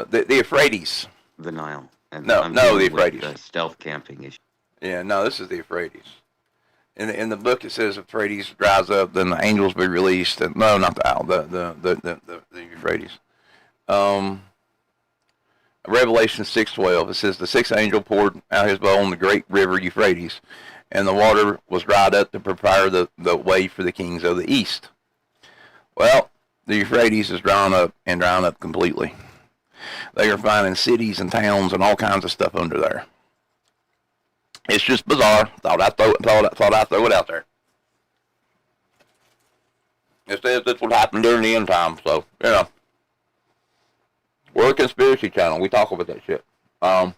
The Euphrates. The Nile. And No, the Euphrates. The stealth camping issue. Yeah, no, this is the Euphrates. In the book it says Euphrates dries up, then the angels be released. And, no, not the owl, the Euphrates. Revelation 6:12. It says the sixth angel poured out his bowl on the great river Euphrates, and the water was dried up to prepare the way for the kings of the east. Well, the Euphrates is drying up completely. They are finding cities and towns and all kinds of stuff under there. It's just bizarre. Thought I'd throw it out there. It says this will happen during the end time, so we're a conspiracy channel. We talk about that shit. Damn.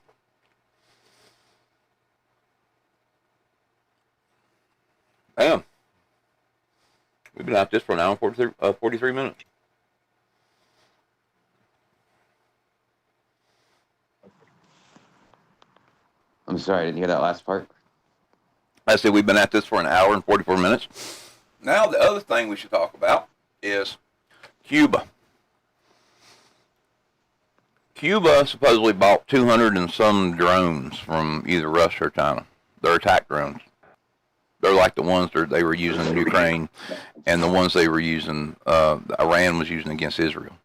We've been at this for an hour and 43 minutes. I'm sorry, I didn't hear that last part. I said we've been at this for an hour and 44 minutes. Now the other thing we should talk about is Cuba. Cuba supposedly bought 200 and some drones from either Russia or China. They're attack drones. They're like the ones that they were using in Ukraine and the ones they were using, Iran was using against Israel.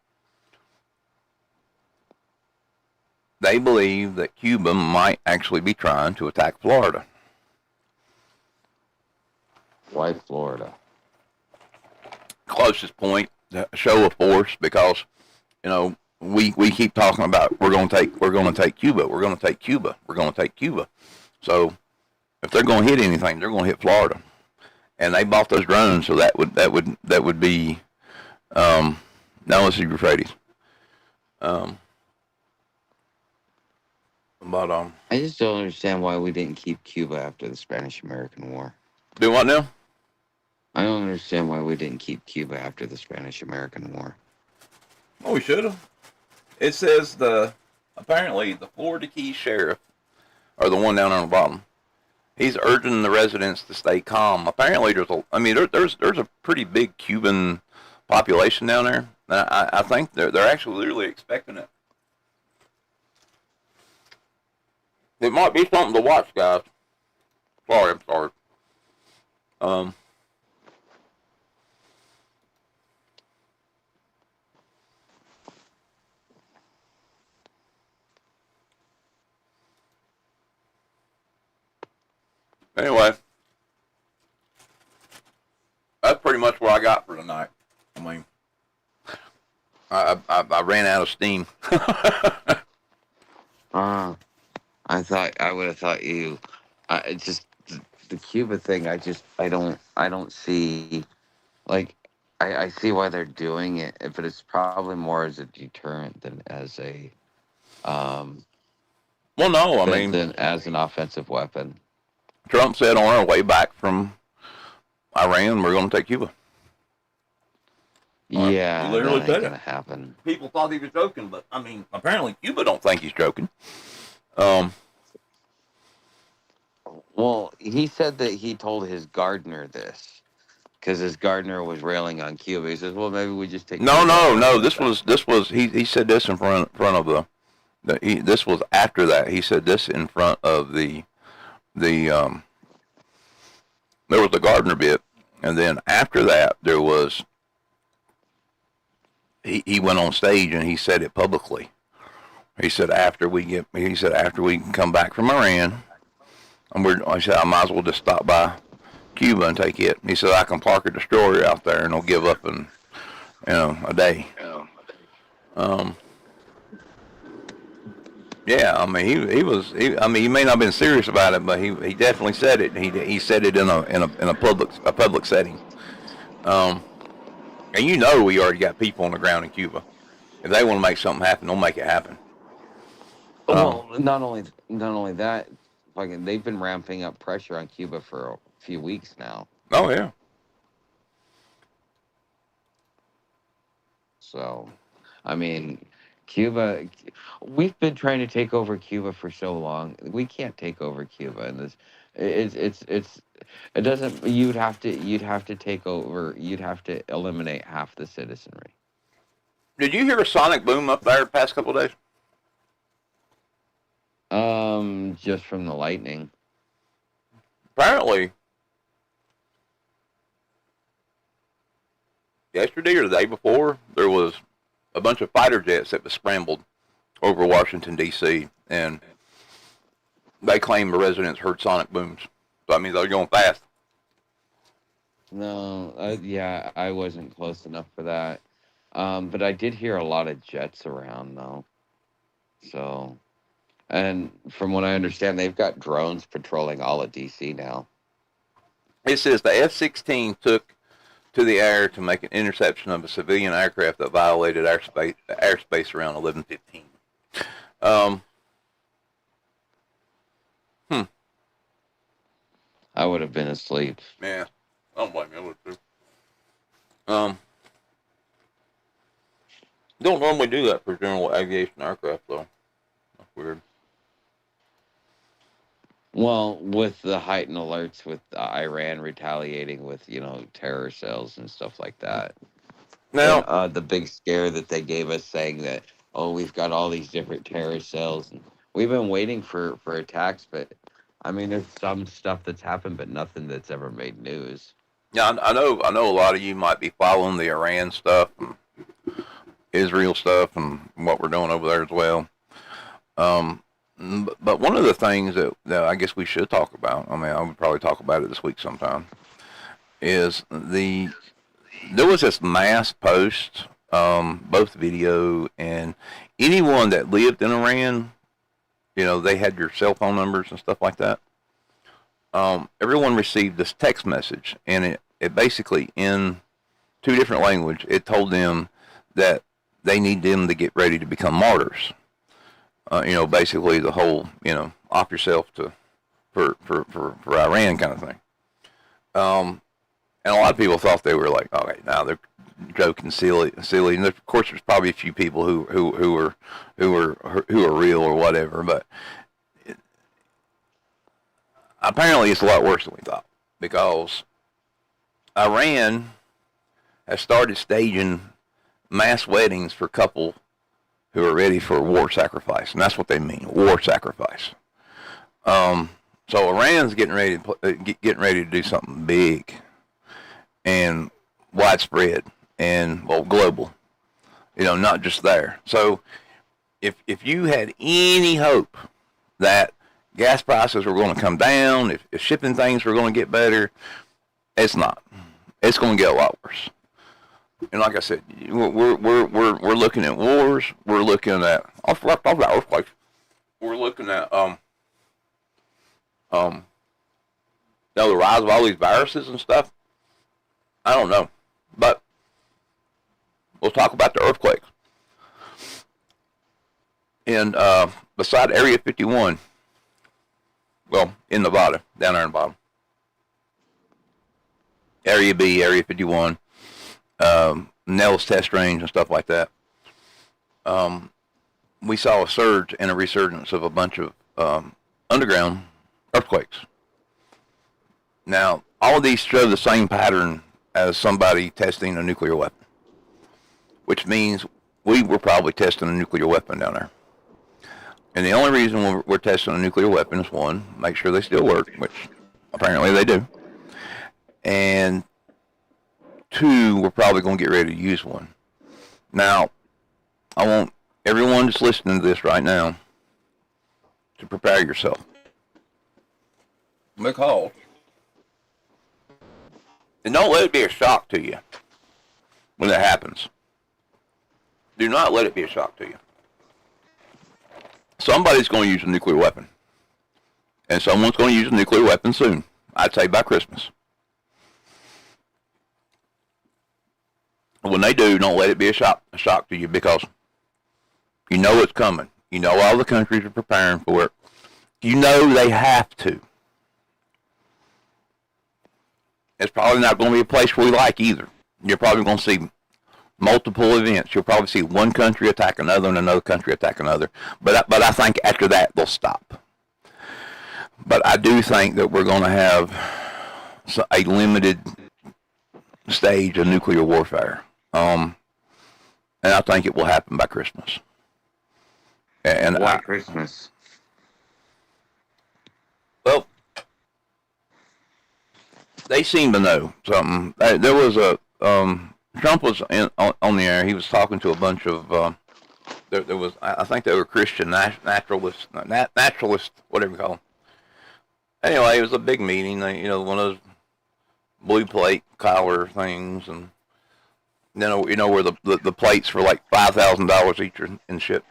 they believe that Cuba might actually be trying to attack Florida. Why Florida? Closest point, show of force, because we keep talking about we're going to take Cuba, we're going to take Cuba, we're going to take Cuba. So if they're going to hit anything, they're going to hit Florida, and they bought those drones, so that would be no, this is Euphrates. But I just don't understand why we didn't keep Cuba after the Spanish-American War. do what now? I don't understand why we didn't keep Cuba after the Spanish-American War. Oh, we should have. It says apparently the Florida Keys sheriff, or the one down on the bottom, he's urging the residents to stay calm. Apparently, there's a pretty big Cuban population down there. I think they're actually literally expecting it. It might be something to watch, guys. I'm sorry. Anyway, that's pretty much what I got for tonight. I mean, I ran out of steam. I would have thought you. Just the Cuba thing. I don't see. Like, I see why they're doing it, but it's probably more as a deterrent than as a. Well, no, than as an offensive weapon. Trump said on our way back from Iran, we're going to take Cuba. Yeah, he literally that said ain't it. gonna happen. People thought he was joking, but apparently Cuba don't think he's joking. Well, he said that he told his gardener this because his gardener was railing on Cuba. He says, "Well, maybe we just take." No. This was he said this in front of this was after that. He said this in front of the there was the Gardner bit, and then after that there was he went on stage and he said it publicly. He said after we come back from Iran, and I said I might as well just stop by Cuba and take it. He said I can park a destroyer out there and it'll give up in a day. Yeah, he may not have been serious about it, but he definitely said it. He said it in a public setting. And we already got people on the ground in Cuba. If they want to make something happen, they'll make it happen. Well, not only that, they've been ramping up pressure on Cuba for a few weeks now. Oh yeah. So, Cuba. We've been trying to take over Cuba for so long. We can't take over Cuba, and it doesn't. You'd have to take over. You'd have to eliminate half the citizenry. Did you hear a sonic boom up there the past couple of days? Just from the lightning. Apparently, yesterday or the day before, there was a bunch of fighter jets that was scrambled over Washington, D.C., and they claim the residents heard sonic booms. So, they're going fast. No, I wasn't close enough for that. But I did hear a lot of jets around, though. So, and from what I understand, they've got drones patrolling all of D.C. now. It says the F-16 took to the air to make an interception of a civilian aircraft that violated airspace around 11:15. I would have been asleep. Yeah, I don't blame you. I would too. Don't normally do that for general aviation aircraft, though. That's weird. Well, with the heightened alerts with Iran retaliating with, terror cells and stuff like that. Now, and, the big scare that they gave us saying that, we've got all these different terror cells. And we've been waiting for attacks, but, there's some stuff that's happened, but nothing that's ever made news. yeah, I know a lot of you might be following the Iran stuff and Israel stuff and what we're doing over there as well. But one of the things that I guess we should talk about, I mean, I would probably talk about it this week sometime, is there was this mass post, both video and anyone that lived in Iran, they had your cell phone numbers and stuff like that. Everyone received this text message, and it basically, in two different language, it told them that they need them to get ready to become martyrs. Basically the whole, off yourself for Iran kind of thing. And a lot of people thought they were like, okay, now they're joking, silly. And of course, there's probably a few people who are real or whatever, but apparently it's a lot worse than we thought, because Iran has started staging mass weddings for couples who are ready for war sacrifice, and that's what they mean, war sacrifice. So Iran's getting ready to do something big and widespread and, well, global, not just there. So if you had any hope that gas prices were going to come down, if shipping things were going to get better, it's not. It's going to get a lot worse. And like I said, we're looking at wars. We're looking at earthquakes. We're looking at the rise of all these viruses and stuff. I don't know, but we'll talk about the earthquakes. And beside Area 51, well, in Nevada, down there in the bottom, Area B, Area 51. Nell's test range and stuff like that. We saw a surge and a resurgence of a bunch of underground earthquakes. Now, all of these show the same pattern as somebody testing a nuclear weapon, which means we were probably testing a nuclear weapon down there. And the only reason we're testing a nuclear weapon is, one, make sure they still work, which apparently they do. And two, we're probably going to get ready to use one. Now, I want everyone that's listening to this right now to prepare yourself. Because, and don't let it be a shock to you when it happens. Do not let it be a shock to you. Somebody's going to use a nuclear weapon. And someone's going to use a nuclear weapon soon. I'd say by Christmas. When they do, don't let it be a shock to you, because you know it's coming. You know all the countries are preparing for it. You know they have to. It's probably not going to be a place we like either. You're probably going to see multiple events. You'll probably see one country attack another and another country attack another. But I think after that, they'll stop. But I do think that we're going to have a limited stage of nuclear warfare. And I think it will happen by Christmas. And Why Christmas? Well, they seem to know something. There was a Trump was on the air. He was talking to a bunch of there was, I think they were Christian naturalists, whatever you call them. Anyway, it was a big meeting. One of those blue plate collar things, and where the plates for like $5,000 each and shit.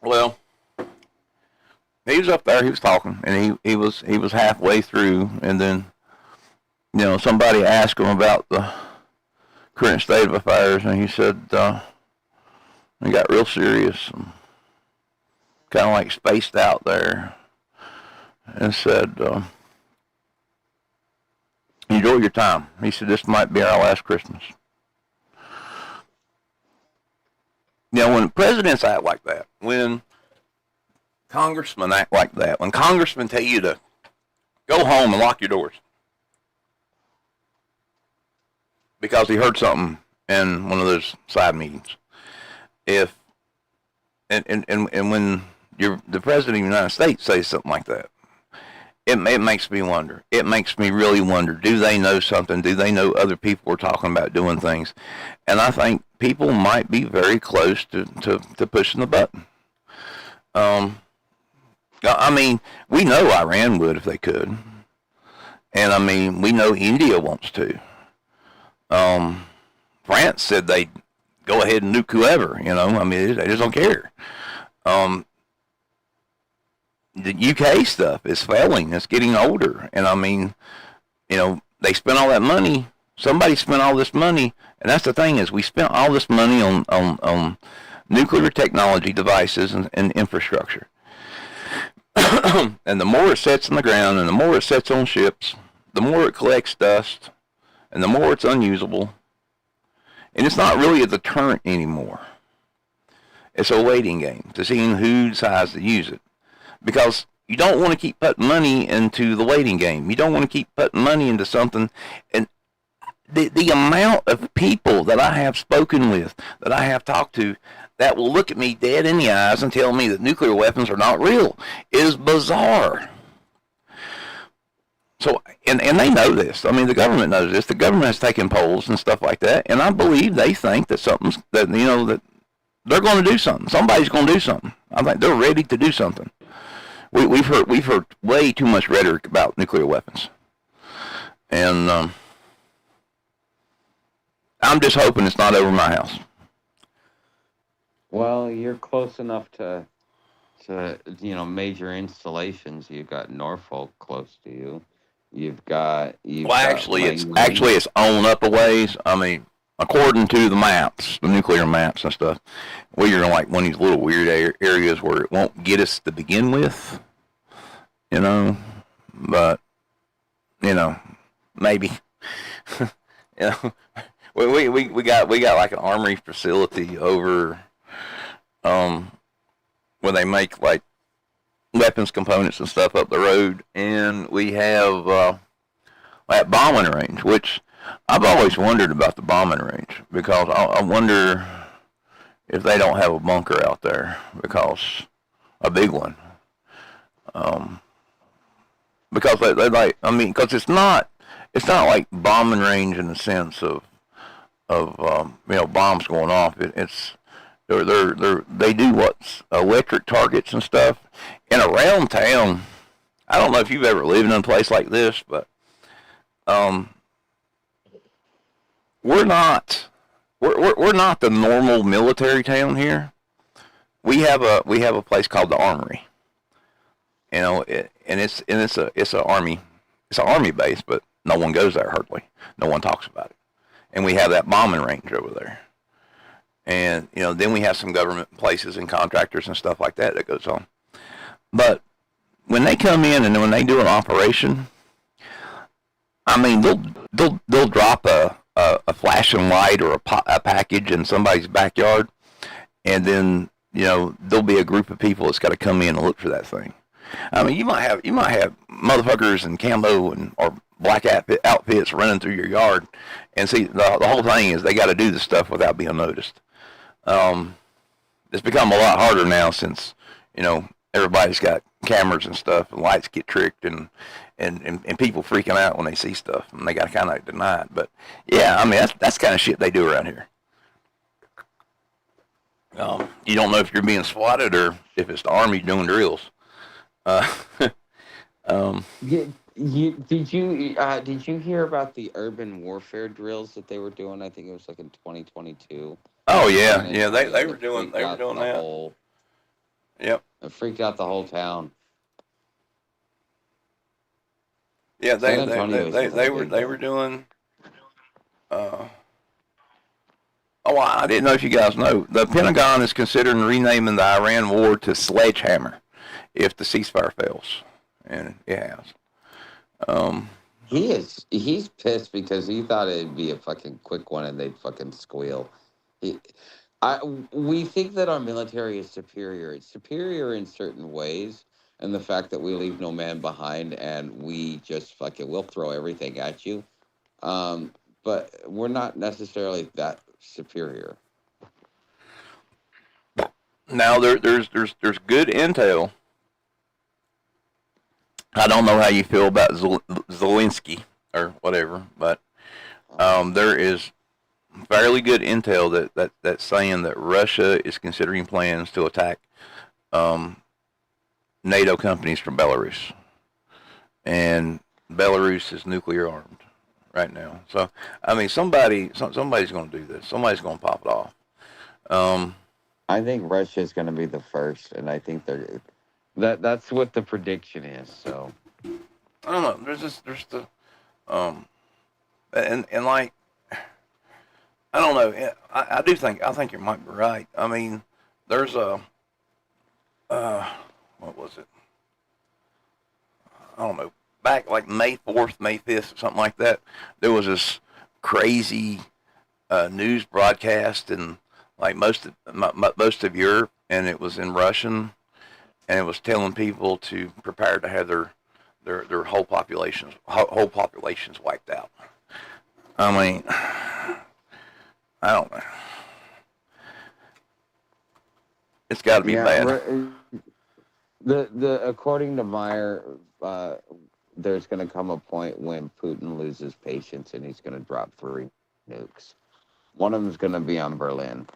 Well, he was up there. He was talking, and he was halfway through, and then somebody asked him about the current state of affairs, and he said he got real serious and kind of like spaced out there, and said, enjoy your time. He said, this might be our last Christmas. When presidents act like that, when congressmen act like that, when congressmen tell you to go home and lock your doors because he heard something in one of those side meetings, and when the president of the United States says something like that, it makes me wonder. It makes me really wonder. Do they know something? Do they know other people are talking about doing things? And I think people might be very close to pushing the button. I mean, we know Iran would if they could. And I mean, we know India wants to. France said they'd go ahead and nuke whoever, you know. I mean, they just don't care. The UK stuff is failing. It's getting older. And I mean, you know, they spent all that money. Somebody spent all this money. And that's the thing is we spent all this money on nuclear technology devices and infrastructure. And the more it sits in the ground and the more it sits on ships, the more it collects dust and the more it's unusable. And it's not really a deterrent anymore. It's a waiting game to see who decides to use it. Because you don't want to keep putting money into the waiting game. You don't want to keep putting money into something. And the amount of people that I have spoken with, that I have talked to, that will look at me dead in the eyes and tell me that nuclear weapons are not real is bizarre. So, and they know this. I mean, the government knows this. The government has taken polls and stuff like that, and I believe they think that something's, that, you know, that they're going to do something. Somebody's going to do something. I think they're ready to do something. We've heard way too much rhetoric about nuclear weapons, and I'm just hoping it's not over my house. Well, you're close enough to major installations. You've got Norfolk close to you. Well, actually, it's on up a ways. I mean, according to the maps, the nuclear maps and stuff, we're in like one of these little weird areas where it won't get us to begin with, you know. But you know, maybe, you know, we got like an armory facility over, where they make like weapons components and stuff up the road, and we have that bombing range, which I've always wondered about the bombing range, because I wonder if they don't have a bunker out there, because a big one, because they like, I mean, because it's not like bombing range in the sense of you know, bombs going off. It's they do what's electric targets and stuff. And around town, I don't know if you've ever lived in a place like this, but we're not the normal military town here. We have a place called the Armory, you know, and it's an army base, but no one goes there hardly. No one talks about it. And we have that bombing range over there. And, you know, then we have some government places and contractors and stuff like that goes on. But when they come in and when they do an operation, I mean, they'll drop a flashing light or a package in somebody's backyard, and then, you know, there'll be a group of people that's got to come in and look for that thing. I mean, you might have motherfuckers in camo or black outfits running through your yard, and see, the whole thing is they got to do this stuff without being noticed. It's become a lot harder now since, you know, everybody's got cameras and stuff, and lights get tricked, and people freaking out when they see stuff, and they got to kind of deny it. But yeah, I mean, that's kind of shit they do around here. You don't know if you're being swatted or if it's the Army doing drills. Did you hear about the urban warfare drills that they were doing? I think it was like in 2022. Oh yeah, they were doing that. Yep. It freaked out the whole town. Yeah, they were doing. Oh, I didn't know if you guys know. The Pentagon is considering renaming the Iran war to Sledgehammer if the ceasefire fails, and it has. He's pissed because he thought it'd be a fucking quick one and they'd fucking squeal. We think that our military is superior. It's superior in certain ways, and the fact that we leave no man behind and we just we'll throw everything at you. But we're not necessarily that superior. Now there's good intel I don't know how you feel about Zelensky or whatever, but there is fairly good intel that's saying that Russia is considering plans to attack NATO companies from Belarus, and Belarus is nuclear armed right now. So I mean, somebody's going to do this. Somebody's going to pop it off. I think Russia is going to be the first, and I think that's what the prediction is. So I don't know. There's the and like I don't know. I think you might be right. I mean, there's a what was it? I don't know. Back like May 4th, May 5th, something like that. There was this crazy news broadcast in like most of Europe, and it was in Russian, and it was telling people to prepare to have their whole populations wiped out. I mean, I don't know. It's got to be bad. The according to Meyer, there's going to come a point when Putin loses patience and he's going to drop 3 nukes. One of them's going to be on Berlin.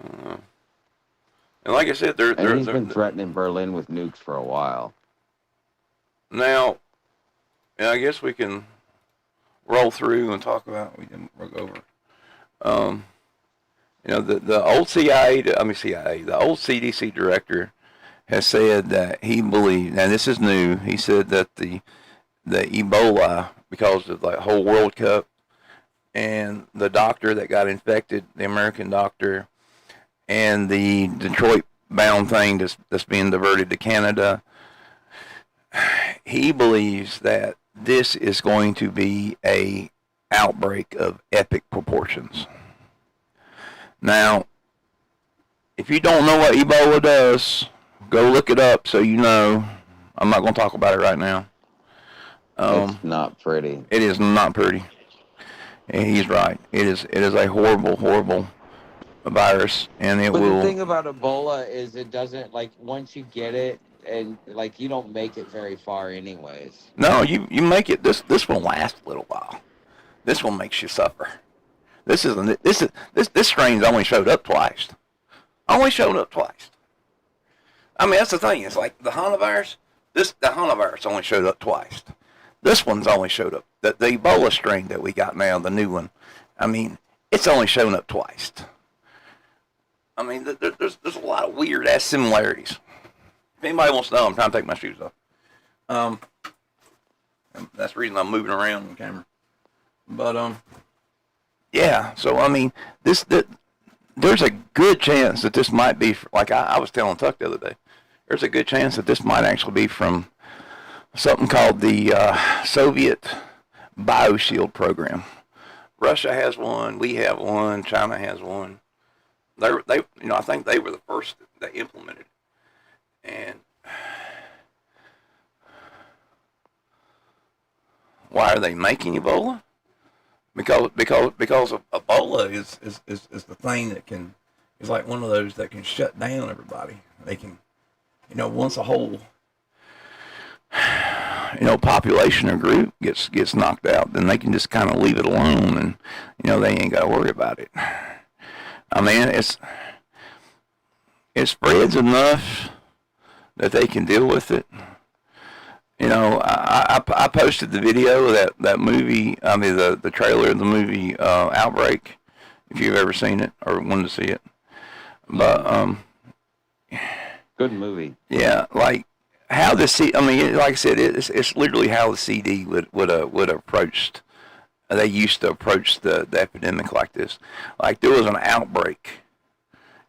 And like I said, he's been threatening Berlin with nukes for a while. Now, and I guess we can roll through and talk about. We can go over. The old the old CDC director has said that he believes, and this is new. He said that the Ebola, because of the whole World Cup, and the doctor that got infected, the American doctor, and the Detroit-bound thing that's being diverted to Canada, he believes that this is going to be a outbreak of epic proportions. Now, if you don't know what Ebola does, go look it up so you know. I'm not going to talk about it right now. It's not pretty. It is not pretty. And he's right. It is a horrible, horrible virus, and it will. But the thing about Ebola is it doesn't, like, once you get it, and like you don't make it very far anyways. No, you make it. This will last a little while. This one makes you suffer. This strain's only showed up twice. Only showed up twice. I mean, that's the thing. It's like the hantavirus. The hantavirus only showed up twice. This one's only showed up. The Ebola strain that we got now, the new one. I mean, it's only shown up twice. I mean, there's a lot of weird ass similarities. If anybody wants to know, I'm trying to take my shoes off. That's the reason I'm moving around on the camera. But yeah. So I mean, there's a good chance that this might be, like I was telling Tuck the other day. There's a good chance that this might actually be from something called the Soviet BioShield program. Russia has one. We have one. China has one. I think they were the first that implemented it. And why are they making Ebola? Because of Ebola is the thing that is like one of those that can shut down everybody. They can, once a whole population or group gets knocked out, then they can just kind of leave it alone, and they ain't got to worry about it. I mean, it spreads enough that they can deal with it. I posted the video of that movie. I mean, the trailer of the movie Outbreak, if you've ever seen it or wanted to see it. But good movie. Yeah, like how the like I said, it's literally how the CD would approached. They used to approach the epidemic like this. Like there was an outbreak.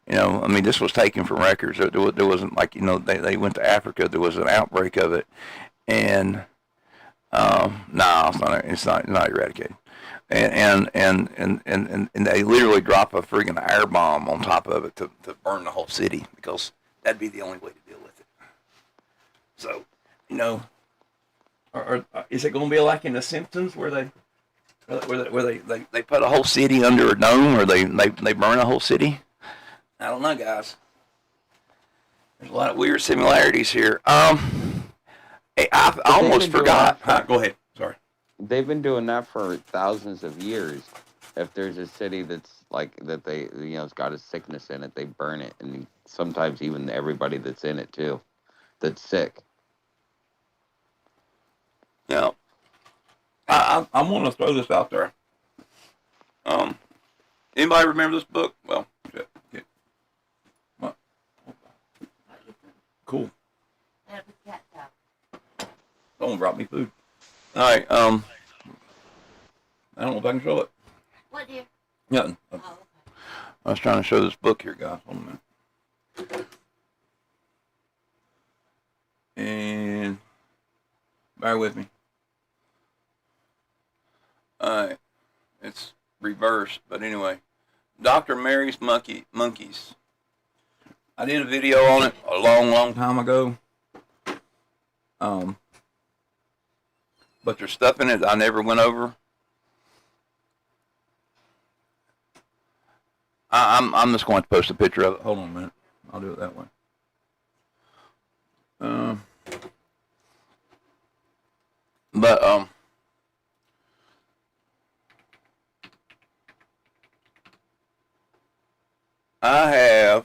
This was taken from records. There wasn't like, they went to Africa. There was an outbreak of it. And, no, it's not eradicated. And they literally drop a friggin' air bomb on top of it to burn the whole city, because that'd be the only way to deal with it. So, is it going to be like in The Simpsons where they put a whole city under a dome, or they burn a whole city? I don't know, guys. There's a lot of weird similarities here. Hey, I But they've almost been doing forgot. that for Go ahead. Sorry. they've been doing that for thousands of years. If there's a city that's like that, they it's got a sickness in it, they burn it, and sometimes even everybody that's in it too, that's sick. Now, I want to throw this out there. Anybody remember this book? Well, shit. What? Cool. Someone brought me food. All right. I don't know if I can show it. What, dear? Nothing. Oh, okay. I was trying to show this book here, guys. Hold on a minute. And bear with me. It's reversed, but anyway. Dr. Mary's Monkeys. I did a video on it a long time ago. But there's stuff in it I never went over. I'm just going to post a picture of it. Hold on a minute. I'll do it that way. But I have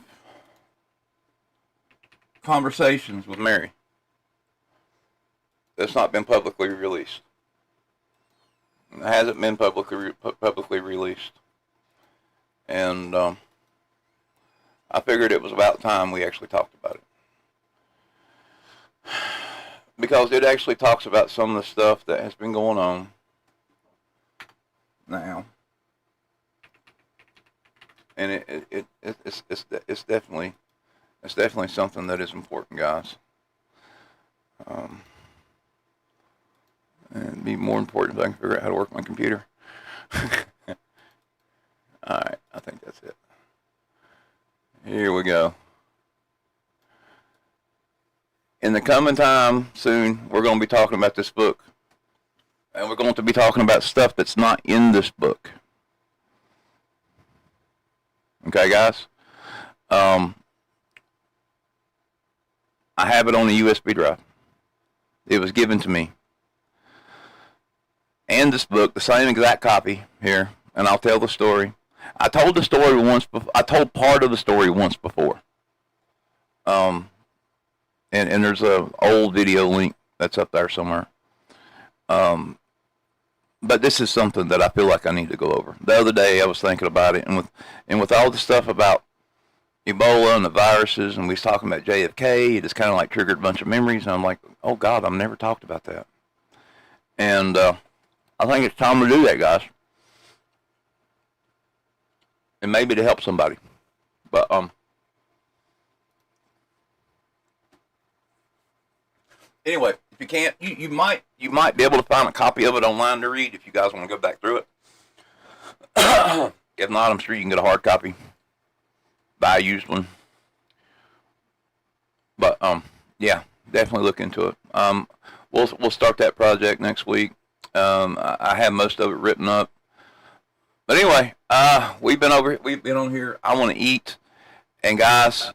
conversations with Mary that's not been publicly released. It hasn't been publicly released. And I figured it was about time we actually talked about it. Because it actually talks about some of the stuff that has been going on now. And it's definitely something that is important, guys. And it'd be more important if I can figure out how to work my computer. Alright, I think that's it. Here we go. In the coming time soon, we're going to be talking about this book. And we're going to be talking about stuff that's not in this book. Okay, guys? I have it on a USB drive. It was given to me. And this book, the same exact copy here, and I'll tell the story. I told the story once before. I told part of the story once before. And there's a old video link that's up there somewhere. But this is something that I feel like I need to go over. The other day I was thinking about it, and with all the stuff about Ebola and the viruses, and we was talking about JFK, it just kind of like triggered a bunch of memories, and I'm like, oh God, I've never talked about that. And I think it's time to do that, guys. And maybe to help somebody. But anyway, if you can't, you might be able to find a copy of it online to read if you guys want to go back through it. If not, I'm sure you can get a hard copy. Buy a used one. But yeah, definitely look into it. We'll start that project next week. I have most of it written up. But anyway, we've been on here. I want to eat. And guys,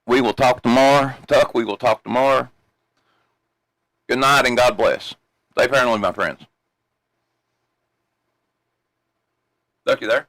we will talk tomorrow. Tuck, we will talk tomorrow. Good night and God bless. Stay paranoid, my friends. Tuck, you there?